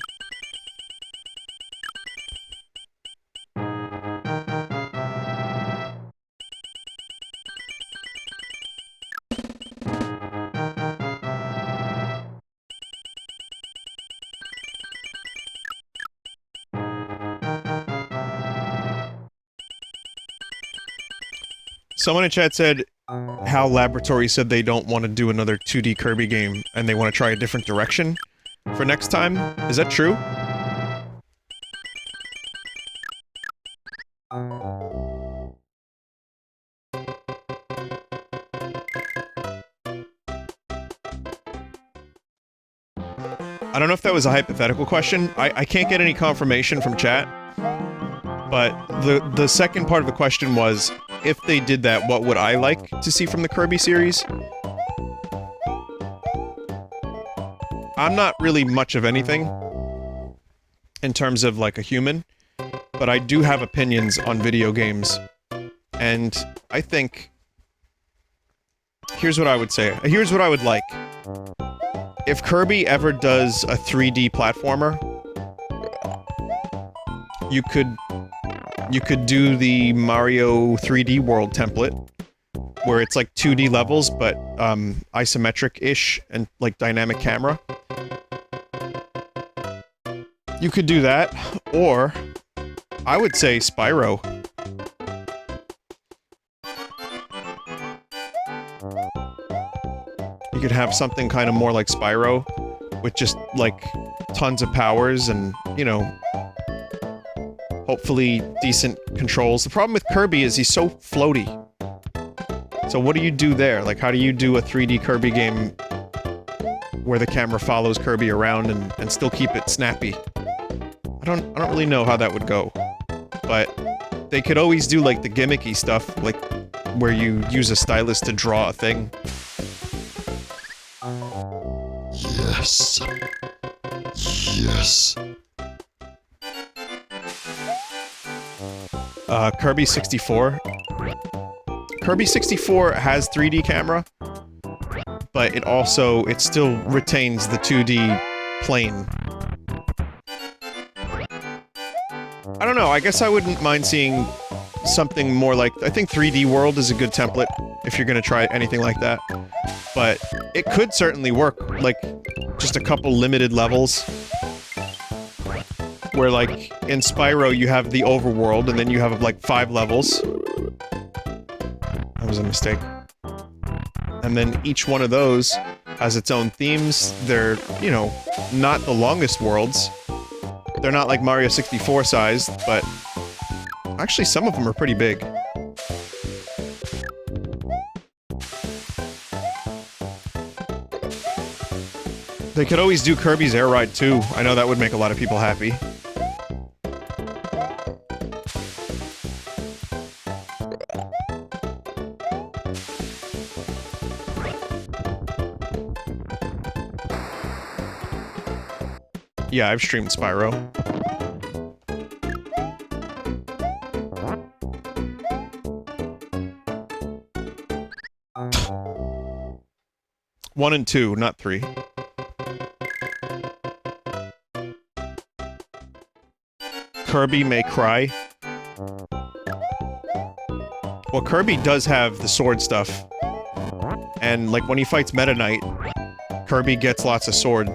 Someone in chat said how Laboratory said they don't want to do another 2D Kirby game and they want to try a different direction for next time. Is that true? I don't know if that was a hypothetical question. I can't get any confirmation from chat. But the second part of the question was, if they did that, what would I like to see from the Kirby series? I'm not really much of anything in terms of, like, a human, but I do have opinions on video games. And I think... Here's what I would say. Here's what I would like. If Kirby ever does a 3D platformer, you could do the Mario 3D World template, where it's like 2D levels, but isometric-ish and like dynamic camera. You could do that, or I would say Spyro. You could have something kind of more like Spyro, with just, like, tons of powers and, you know, hopefully decent controls. The problem with Kirby is he's so floaty. So what do you do there? Like, how do you do a 3D Kirby game where the camera follows Kirby around and still keep it snappy? I don't really know how that would go. But they could always do, like, the gimmicky stuff, like, where you use a stylus to draw a thing. Yes. Yes. Kirby 64. Kirby 64 has 3D camera, but it still retains the 2D plane. I don't know, I guess I wouldn't mind seeing something more like... I think 3D World is a good template if you're gonna try anything like that. But it could certainly work, like, just a couple limited levels. Where, like, in Spyro you have the overworld, and then you have, like, 5 levels. That was a mistake. And then each one of those has its own themes. They're, you know, not the longest worlds. They're not like Mario 64 sized, but actually some of them are pretty big. They could always do Kirby's Air Ride too. I know that would make a lot of people happy. Yeah, I've streamed Spyro. One and two, not 3. Kirby may cry. Well, Kirby does have the sword stuff. And, like, when he fights Meta Knight, Kirby gets lots of sword.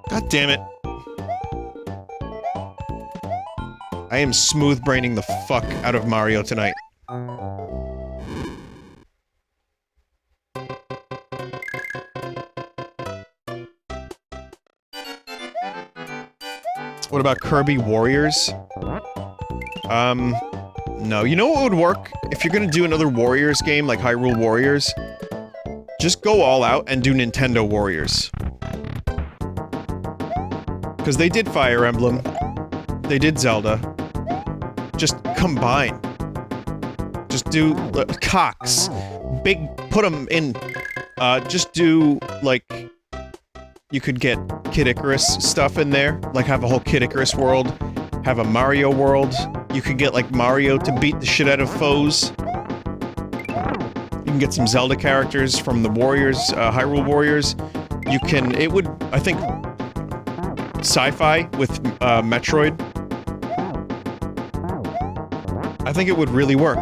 God damn it. I am smooth-braining the fuck out of Mario tonight. What about Kirby Warriors? No. You know what would work? If you're gonna do another Warriors game, like Hyrule Warriors, just go all out and do Nintendo Warriors. Because they did Fire Emblem. They did Zelda. Just combine. Just do... cocks. Big... put them in... just do, like... You could get Kid Icarus stuff in there. Like, have a whole Kid Icarus world. Have a Mario world. You could get, like, Mario to beat the shit out of foes. You can get some Zelda characters from the Warriors, Hyrule Warriors. You can... it would... I think... sci-fi with, Metroid. I think it would really work.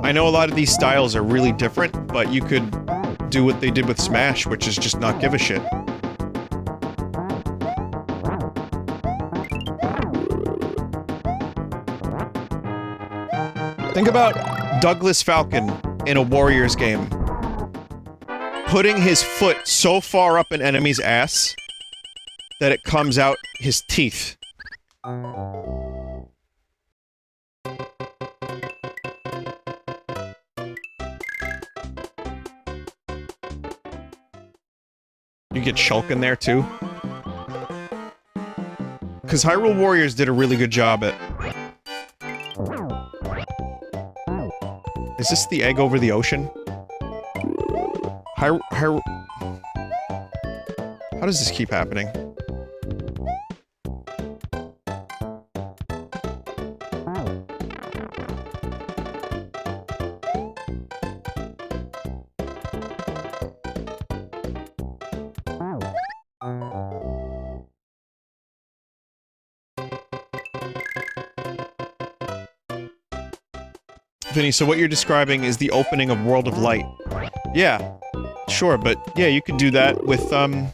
I know a lot of these styles are really different, but you could do what they did with Smash, which is just not give a shit. Think about Douglas Falcon in a Warriors game. Putting his foot so far up an enemy's ass that it comes out his teeth. You get Shulk in there, too. Because Hyrule Warriors did a really good job at... Is this the egg over the ocean? How does this keep happening? Vinny, so what you're describing is the opening of World of Light. Yeah, sure, but yeah, you could do that with, a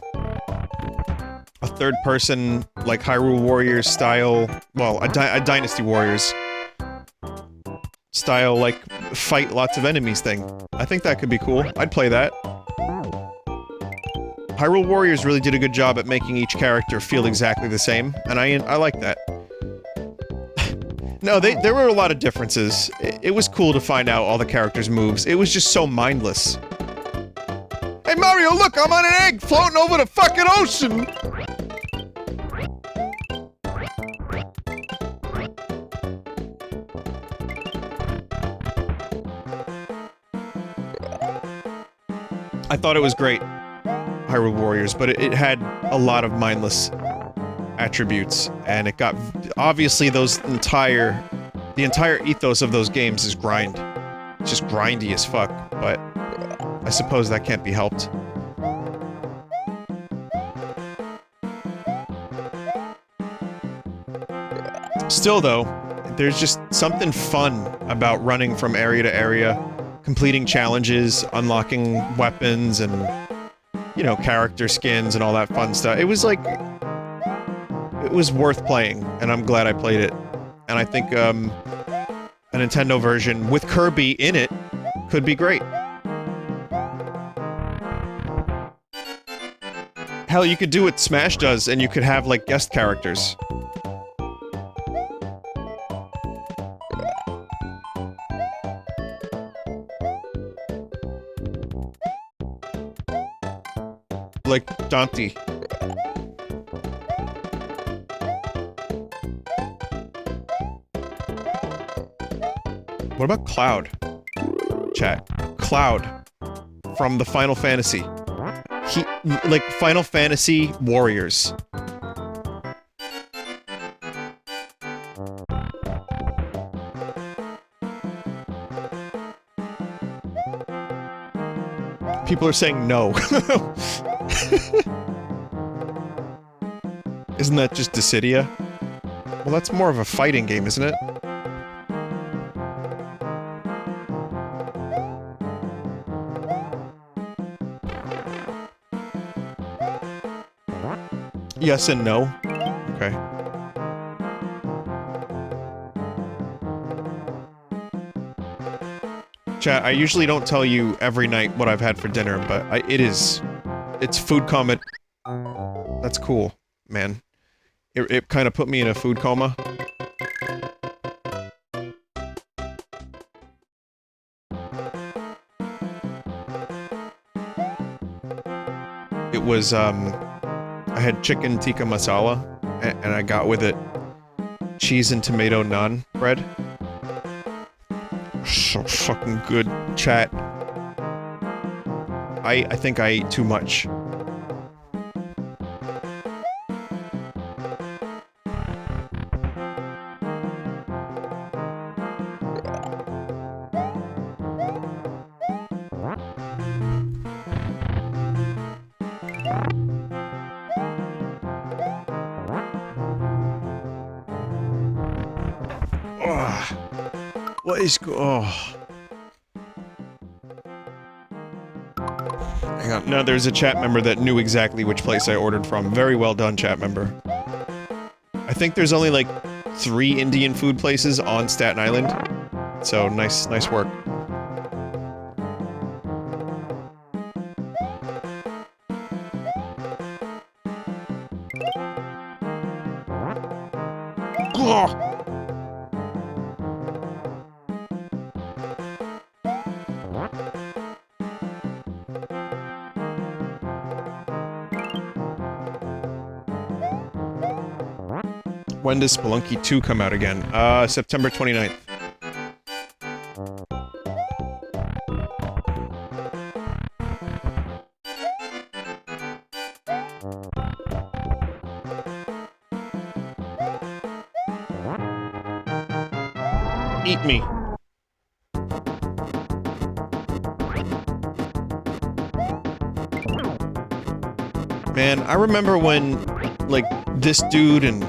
third-person, like, Hyrule Warriors style, well, a Dynasty Warriors style, like, fight lots of enemies thing. I think that could be cool. I'd play that. Hyrule Warriors really did a good job at making each character feel exactly the same, and I like that. No, there were a lot of differences. It was cool to find out all the characters' moves. It was just so mindless. Hey Mario, look! I'm on an egg floating over the fucking ocean! I thought it was great, Hyrule Warriors, but it had a lot of mindless attributes, and it got... Obviously, the entire ethos of those games is grind. It's just grindy as fuck, but I suppose that can't be helped. Still, though, there's just something fun about running from area to area, completing challenges, unlocking weapons, and, you know, character skins and all that fun stuff. It was like... It was worth playing, and I'm glad I played it. And I think, a Nintendo version with Kirby in it could be great. Hell, you could do what Smash does, and you could have, like, guest characters. Like Dante. What about Cloud? Chat. Cloud. From the Final Fantasy. Like, Final Fantasy Warriors. People are saying no. Isn't that just Dissidia? Well, that's more of a fighting game, isn't it? Yes and no. Okay. Chat, I usually don't tell you every night what I've had for dinner, but it's food coma. That's cool, man. It kind of put me in a food coma. It was, I had chicken tikka masala, and I got with it cheese and tomato naan bread. So fucking good, chat. I think I ate too much. What is oh. Hang on. No, there's a chat member that knew exactly which place I ordered from. Very well done, chat member. I think there's only, like, 3 Indian food places on Staten Island. So, nice work. Ugh. When does Spelunky 2 come out again? September 29th. Eat me. Man, I remember when, like, this dude and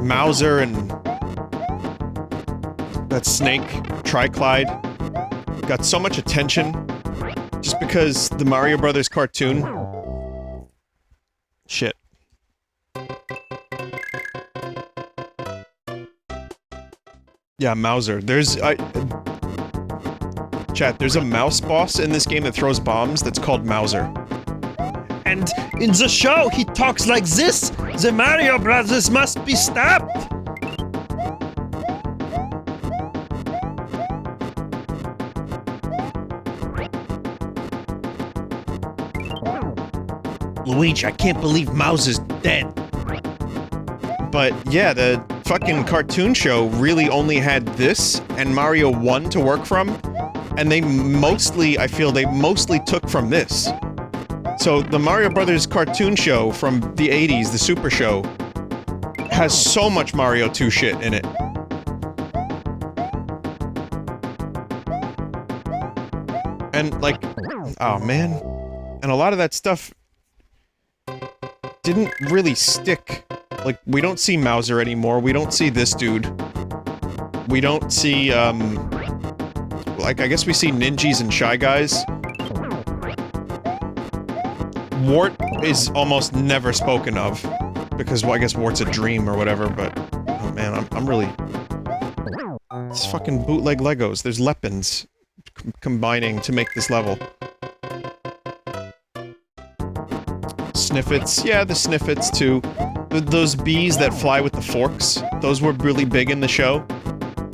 Mauser and that snake, Triclyde, got so much attention just because the Mario Brothers cartoon. Shit. Yeah, Mauser. Chat, there's a mouse boss in this game that throws bombs that's called Mauser. And in the show, he talks like this. The Mario Brothers must be stopped. Luigi, I can't believe Mauser's dead. But yeah, the fucking cartoon show really only had this and Mario 1 to work from, and they mostly, I feel they mostly took from this. So the Mario Brothers cartoon show from the 80s, the Super Show, has so much Mario 2 shit in it. And like, oh man. And a lot of that stuff didn't really stick. Like, we don't see Mauser anymore, we don't see this dude. We don't see, like, I guess we see Ninjas and Shy Guys. Wart is almost never spoken of, because, well, I guess Wart's a dream or whatever, but... Oh man, I'm really... It's fucking bootleg Legos, there's Lepins combining to make this level. Sniffets, yeah, the Sniffets too. Those bees that fly with the forks, those were really big in the show.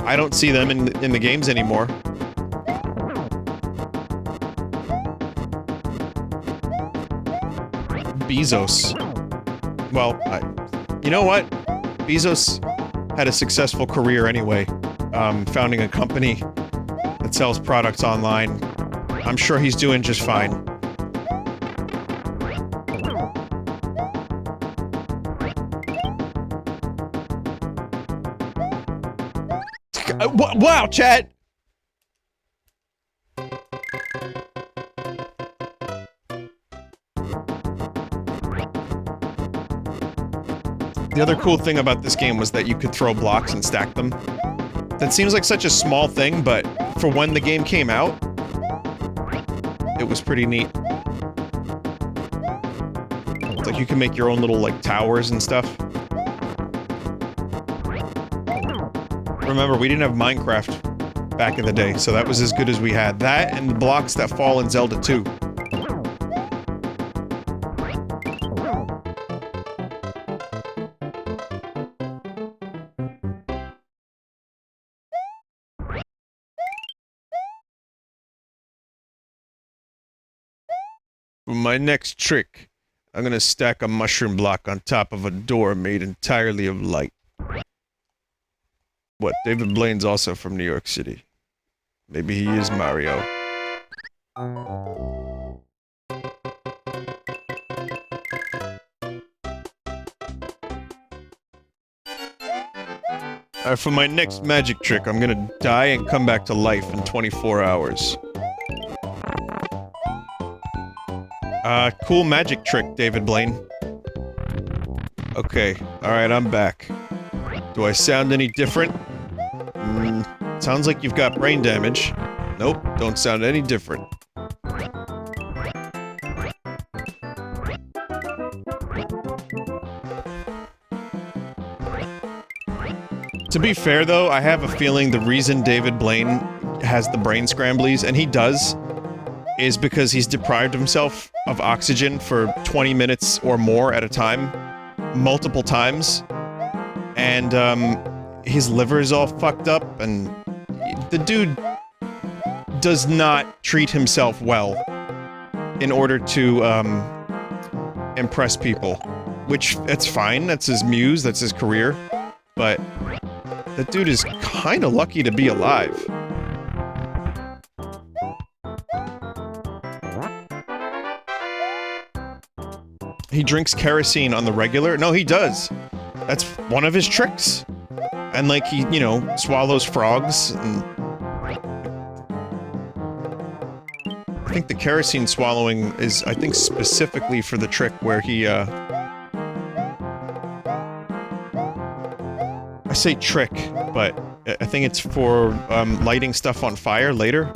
I don't see them in the games anymore. Bezos. Well, you know what? Bezos had a successful career anyway, founding a company that sells products online. I'm sure he's doing just fine. Wow, chat! The other cool thing about this game was that you could throw blocks and stack them. That seems like such a small thing, but for when the game came out, it was pretty neat. It's like you can make your own little, like, towers and stuff. Remember, we didn't have Minecraft back in the day, so that was as good as we had. That and the blocks that fall in Zelda 2. For my next trick, I'm gonna stack a mushroom block on top of a door made entirely of light. What, David Blaine's also from New York City. Maybe he is Mario. Alright, for my next magic trick, I'm gonna die and come back to life in 24 hours. Cool magic trick, David Blaine. Okay, alright, I'm back. Do I sound any different? Sounds like you've got brain damage. Nope, don't sound any different. To be fair though, I have a feeling the reason David Blaine has the brain scramblies, and he does, is because he's deprived himself of oxygen for 20 minutes or more at a time, multiple times, and his liver is all fucked up, and the dude does not treat himself well in order to impress people, which, that's fine, that's his muse, that's his career, but that dude is kinda lucky to be alive. He drinks kerosene on the regular? No, he does. That's one of his tricks. And like, he, you know, swallows frogs, and... I think the kerosene swallowing is, I think, specifically for the trick where he, I say trick, but I think it's for lighting stuff on fire later.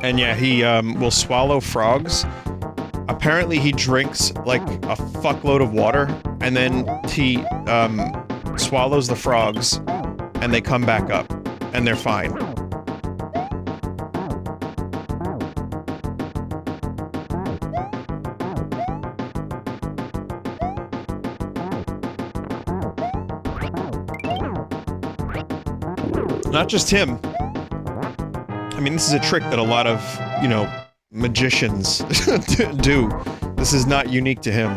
And yeah, he will swallow frogs. Apparently he drinks like a fuckload of water, and then he swallows the frogs, and they come back up, and they're fine. Not just him. I mean, this is a trick that a lot of, you know, magicians do. This is not unique to him.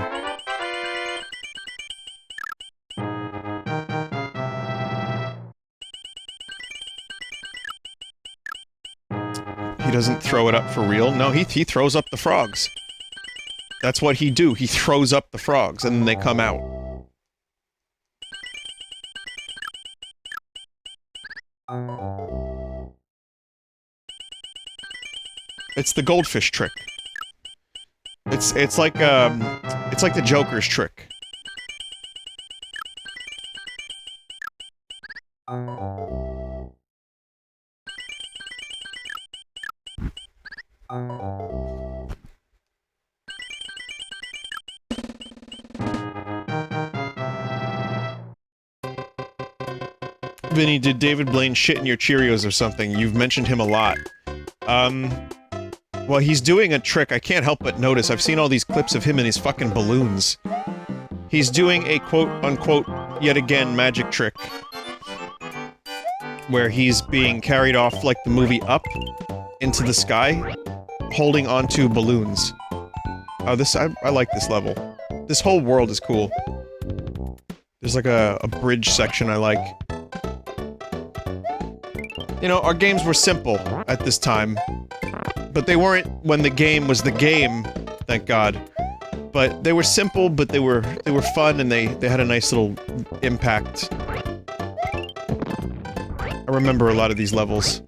He doesn't throw it up for real. No, he throws up the frogs. That's what he do. He throws up the frogs, and then they come out. It's the goldfish trick. It's like the Joker's trick. Vinny, did David Blaine shit in your Cheerios or something? You've mentioned him a lot. Well, he's doing a trick I can't help but notice. I've seen all these clips of him and his fucking balloons. He's doing a quote-unquote, yet again, magic trick. Where he's being carried off, like the movie Up, into the sky, holding onto balloons. Oh, I like this level. This whole world is cool. There's like a bridge section I like. You know, our games were simple at this time. But they weren't when the game was the game, thank God. But they were simple, but they were fun, and they had a nice little impact. I remember a lot of these levels.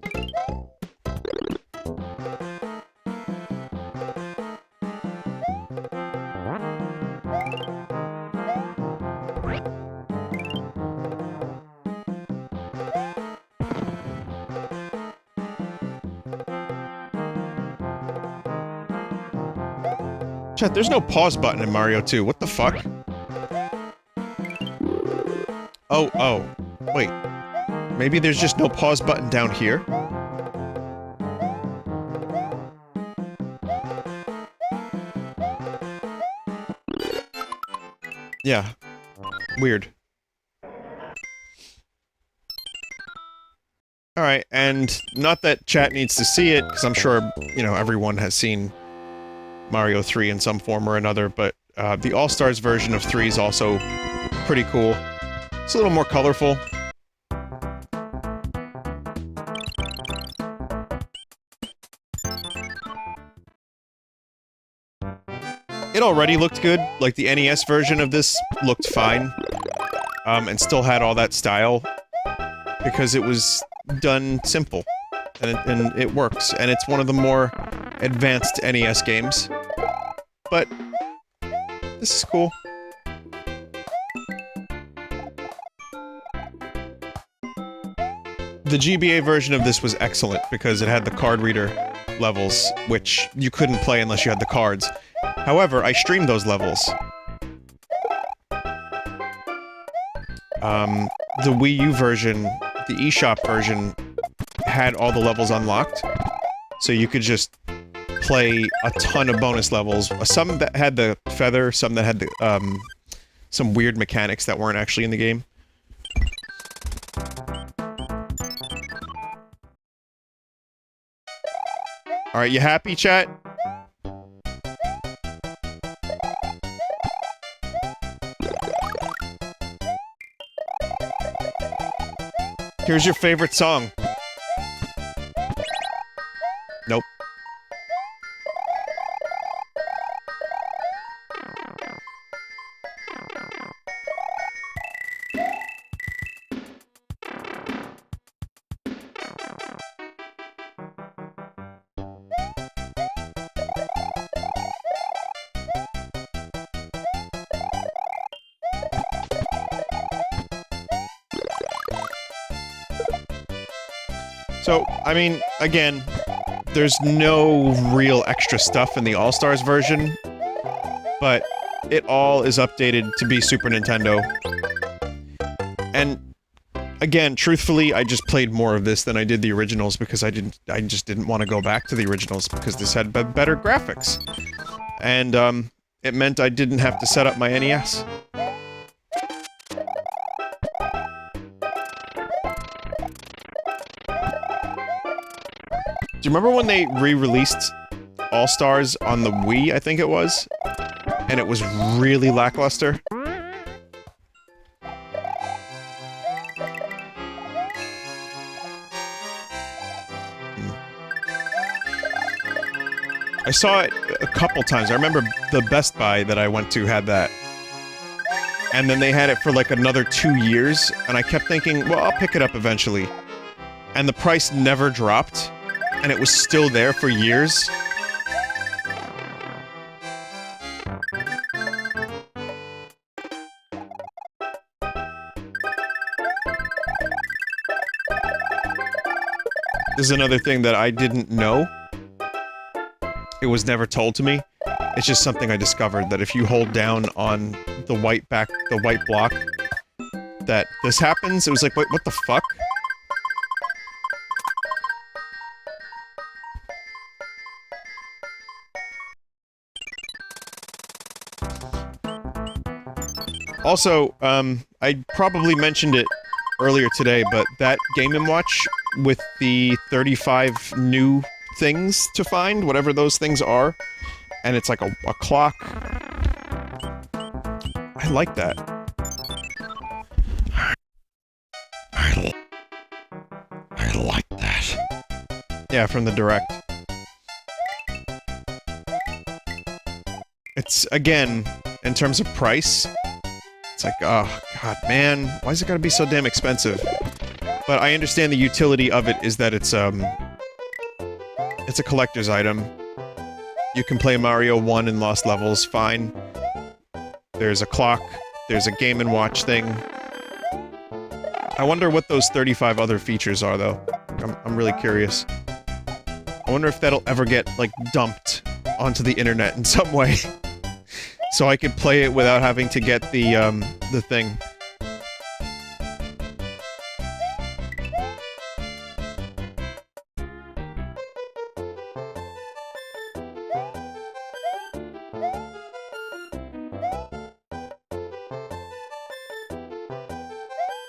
Chat, there's no pause button in Mario 2. What the fuck? Oh. Wait. Maybe there's just no pause button down here? Yeah. Weird. Alright, and not that chat needs to see it, because I'm sure, you know, everyone has seen Mario 3 in some form or another, but the All-Stars version of 3 is also pretty cool. It's a little more colorful. It already looked good, like the NES version of this looked fine, and still had all that style, because it was done simple, and it works, and it's one of the more advanced NES games. But this is cool. The GBA version of this was excellent because it had the card reader levels, which you couldn't play unless you had the cards. However, I streamed those levels. The Wii U version, the eShop version, had all the levels unlocked, so you could just play a ton of bonus levels. Some that had the feather, some that had the, some weird mechanics that weren't actually in the game. Alright, you happy, chat? Here's your favorite song. Nope. So, I mean, again, there's no real extra stuff in the All-Stars version, but it all is updated to be Super Nintendo. And again, truthfully, I just played more of this than I did the originals because I just didn't want to go back to the originals because this had better graphics. And, it meant I didn't have to set up my NES. Do you remember when they re-released All-Stars on the Wii, I think it was? And it was really lackluster? I saw it a couple times. I remember the Best Buy that I went to had that. And then they had it for like another 2 years, and I kept thinking, well, I'll pick it up eventually. And the price never dropped, and it was still there for years. This is another thing that I didn't know. It was never told to me. It's just something I discovered, that if you hold down on the white block, that this happens. It was like, wait, what the fuck? Also, I probably mentioned it earlier today, but that Game & Watch with the 35 new things to find, whatever those things are, and it's like a clock. I like that. I like that. Yeah, from the Direct. It's, again, in terms of price, it's like, oh, god, man, why is it gotta be so damn expensive? But I understand the utility of it is that it's a collector's item. You can play Mario 1 in Lost Levels, fine. There's a clock, there's a Game & Watch thing. I wonder what those 35 other features are, though. I'm really curious. I wonder if that'll ever get, like, dumped onto the internet in some way. So I could play it without having to get the thing.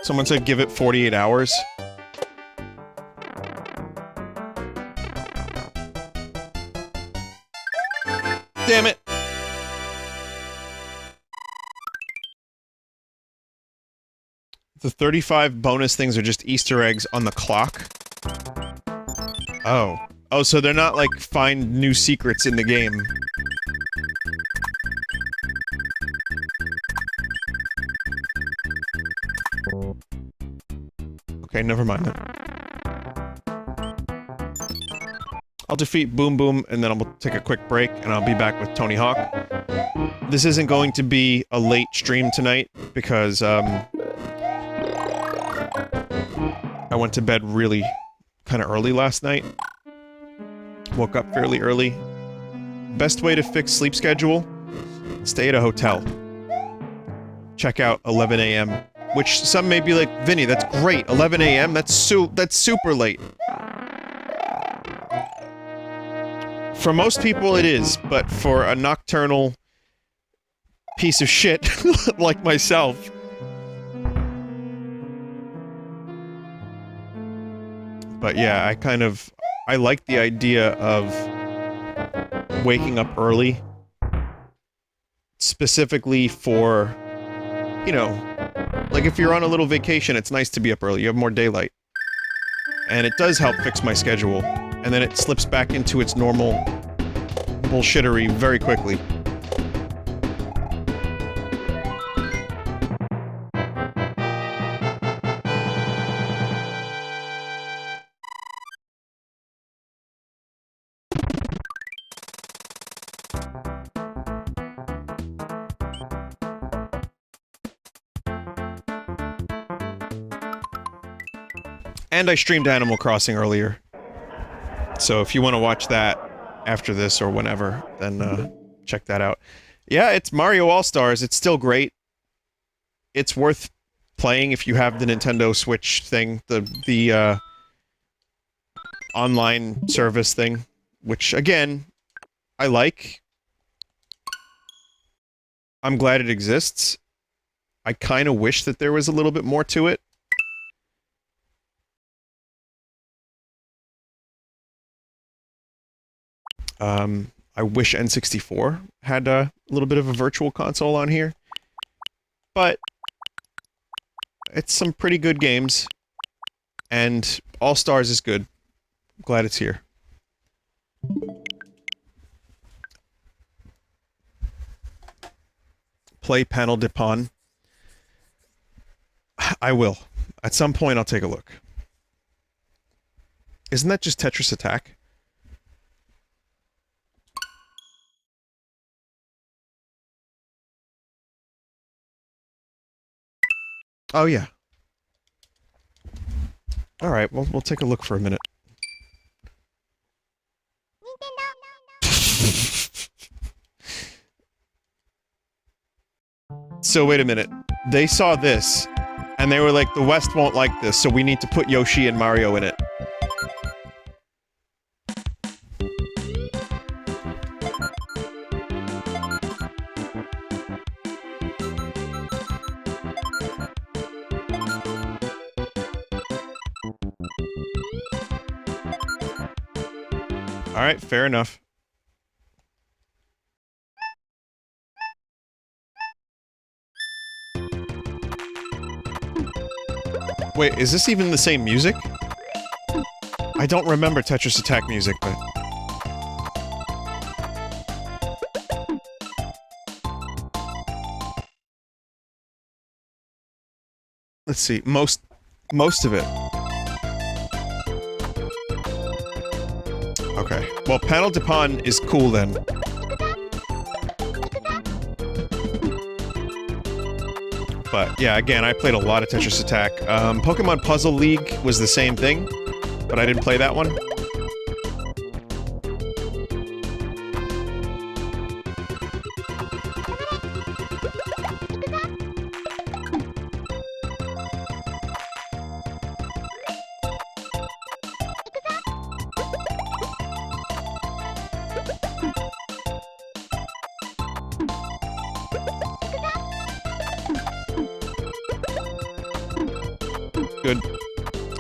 Someone said give it 48 hours. Damn it! The 35 bonus things are just Easter eggs on the clock? Oh. Oh, so they're not like find new secrets in the game. Okay, never mind then. I'll defeat Boom Boom, and then I'll take a quick break, and I'll be back with Tony Hawk. This isn't going to be a late stream tonight, because, I went to bed really kinda early last night. Woke up fairly early. Best way to fix sleep schedule? Stay at a hotel. Check out 11 a.m. Which some may be like, Vinny, that's great. 11 a.m.? That's super late. For most people it is, but for a nocturnal piece of shit like myself. But yeah, I like the idea of waking up early. Specifically for, you know, like if you're on a little vacation, it's nice to be up early, you have more daylight. And it does help fix my schedule. And then it slips back into its normal bullshittery very quickly. And I streamed Animal Crossing earlier. So if you want to watch that after this or whenever, then check that out. Yeah, it's Mario All-Stars. It's still great. It's worth playing if you have the Nintendo Switch thing, the online service thing, which again, I like. I'm glad it exists. I kind of wish that there was a little bit more to it. I wish N64 had a little bit of a virtual console on here. But it's some pretty good games. And All-Stars is good. I'm glad it's here. Play Panel de Pon. I will. At some point, I'll take a look. Isn't that just Tetris Attack? Oh, yeah. Alright, well, we'll take a look for a minute. So, wait a minute. They saw this, and they were like, the West won't like this, so we need to put Yoshi and Mario in it. Alright, fair enough. Wait, is this even the same music? I don't remember Tetris Attack music, but... Let's see, most of it. Okay. Well, Panel de Pon is cool then. But, yeah, again, I played a lot of Tetris Attack. Pokemon Puzzle League was the same thing, but I didn't play that one. Good.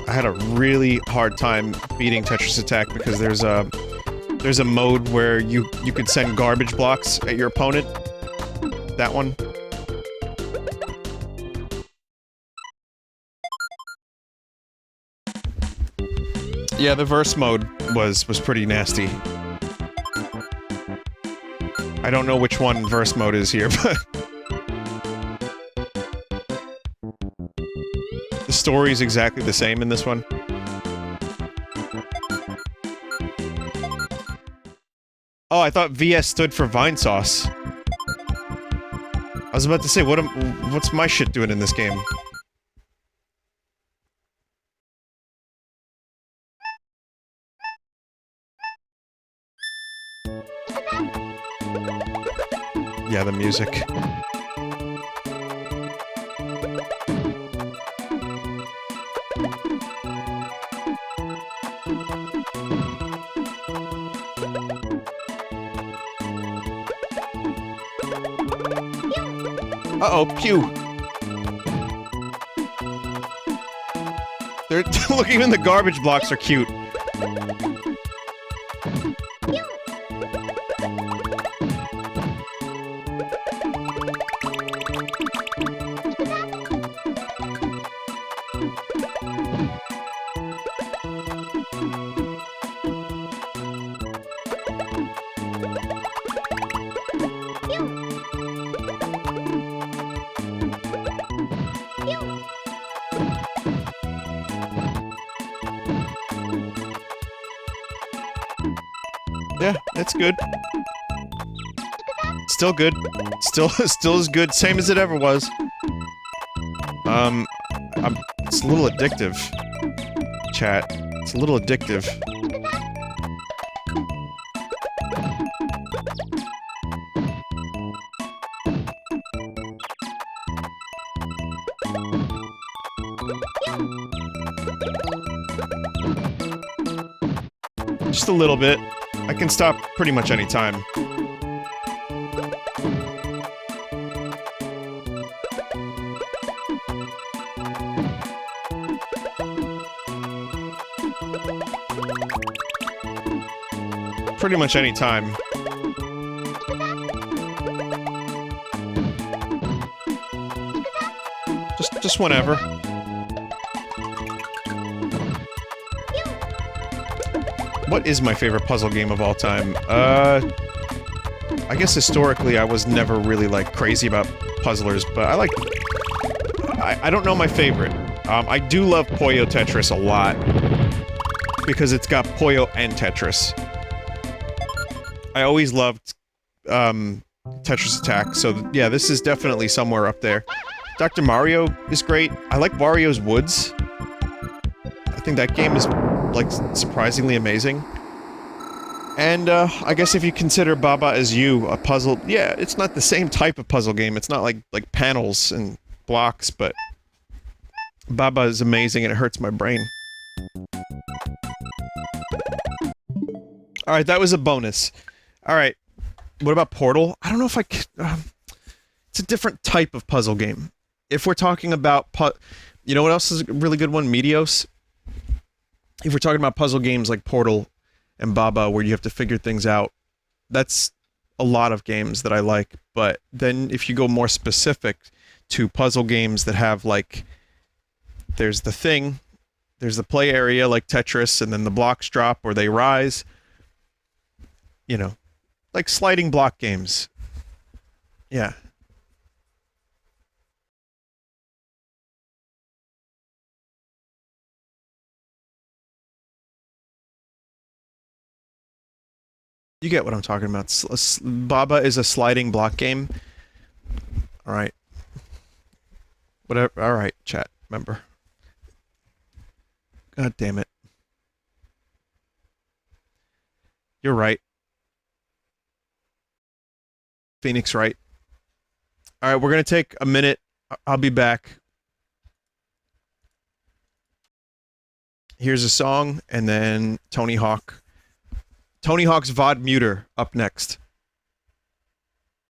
I had a really hard time beating Tetris Attack because there's a mode where you could send garbage blocks at your opponent. That one. Yeah, the verse mode was pretty nasty. I don't know which one verse mode is here, but the story is exactly the same in this one. Oh, I thought VS stood for Vinesauce. I was about to say, what's my shit doing in this game? Yeah, the music. Uh-oh, pew! They're look, even the garbage blocks are cute. Yeah, it's good. Still good. Still as good, same as it ever was. It's a little addictive. chat. It's a little addictive. Just a little bit. I can stop pretty much any time. Pretty much any time. Just whenever. What is my favorite puzzle game of all time? I guess historically I was never really, like, crazy about puzzlers, but I like... I don't know my favorite. I do love Puyo Tetris a lot. Because it's got Puyo and Tetris. I always loved, Tetris Attack, so yeah, this is definitely somewhere up there. Dr. Mario is great. I like Wario's Woods. I think that game is, like, surprisingly amazing. And, I guess if you consider Baba Is You a puzzle... Yeah, it's not the same type of puzzle game. It's not like panels and blocks, but... Baba is amazing and it hurts my brain. Alright, that was a bonus. Alright, what about Portal? I don't know if I could... it's a different type of puzzle game. If we're talking about you know what else is a really good one? Meteos. If we're talking about puzzle games like Portal and Baba, where you have to figure things out, that's a lot of games that I like. But then if you go more specific to puzzle games that have, like... There's the thing, there's the play area like Tetris, and then the blocks drop or they rise. You know, like sliding block games. Yeah. You get what I'm talking about. Baba is a sliding block game. Alright. Whatever. Alright, chat. Remember. God damn it. You're right. Phoenix right. Alright, we're gonna take a minute. I'll be back. Here's a song, and then Tony Hawk. Tony Hawk's VOD Muter up next.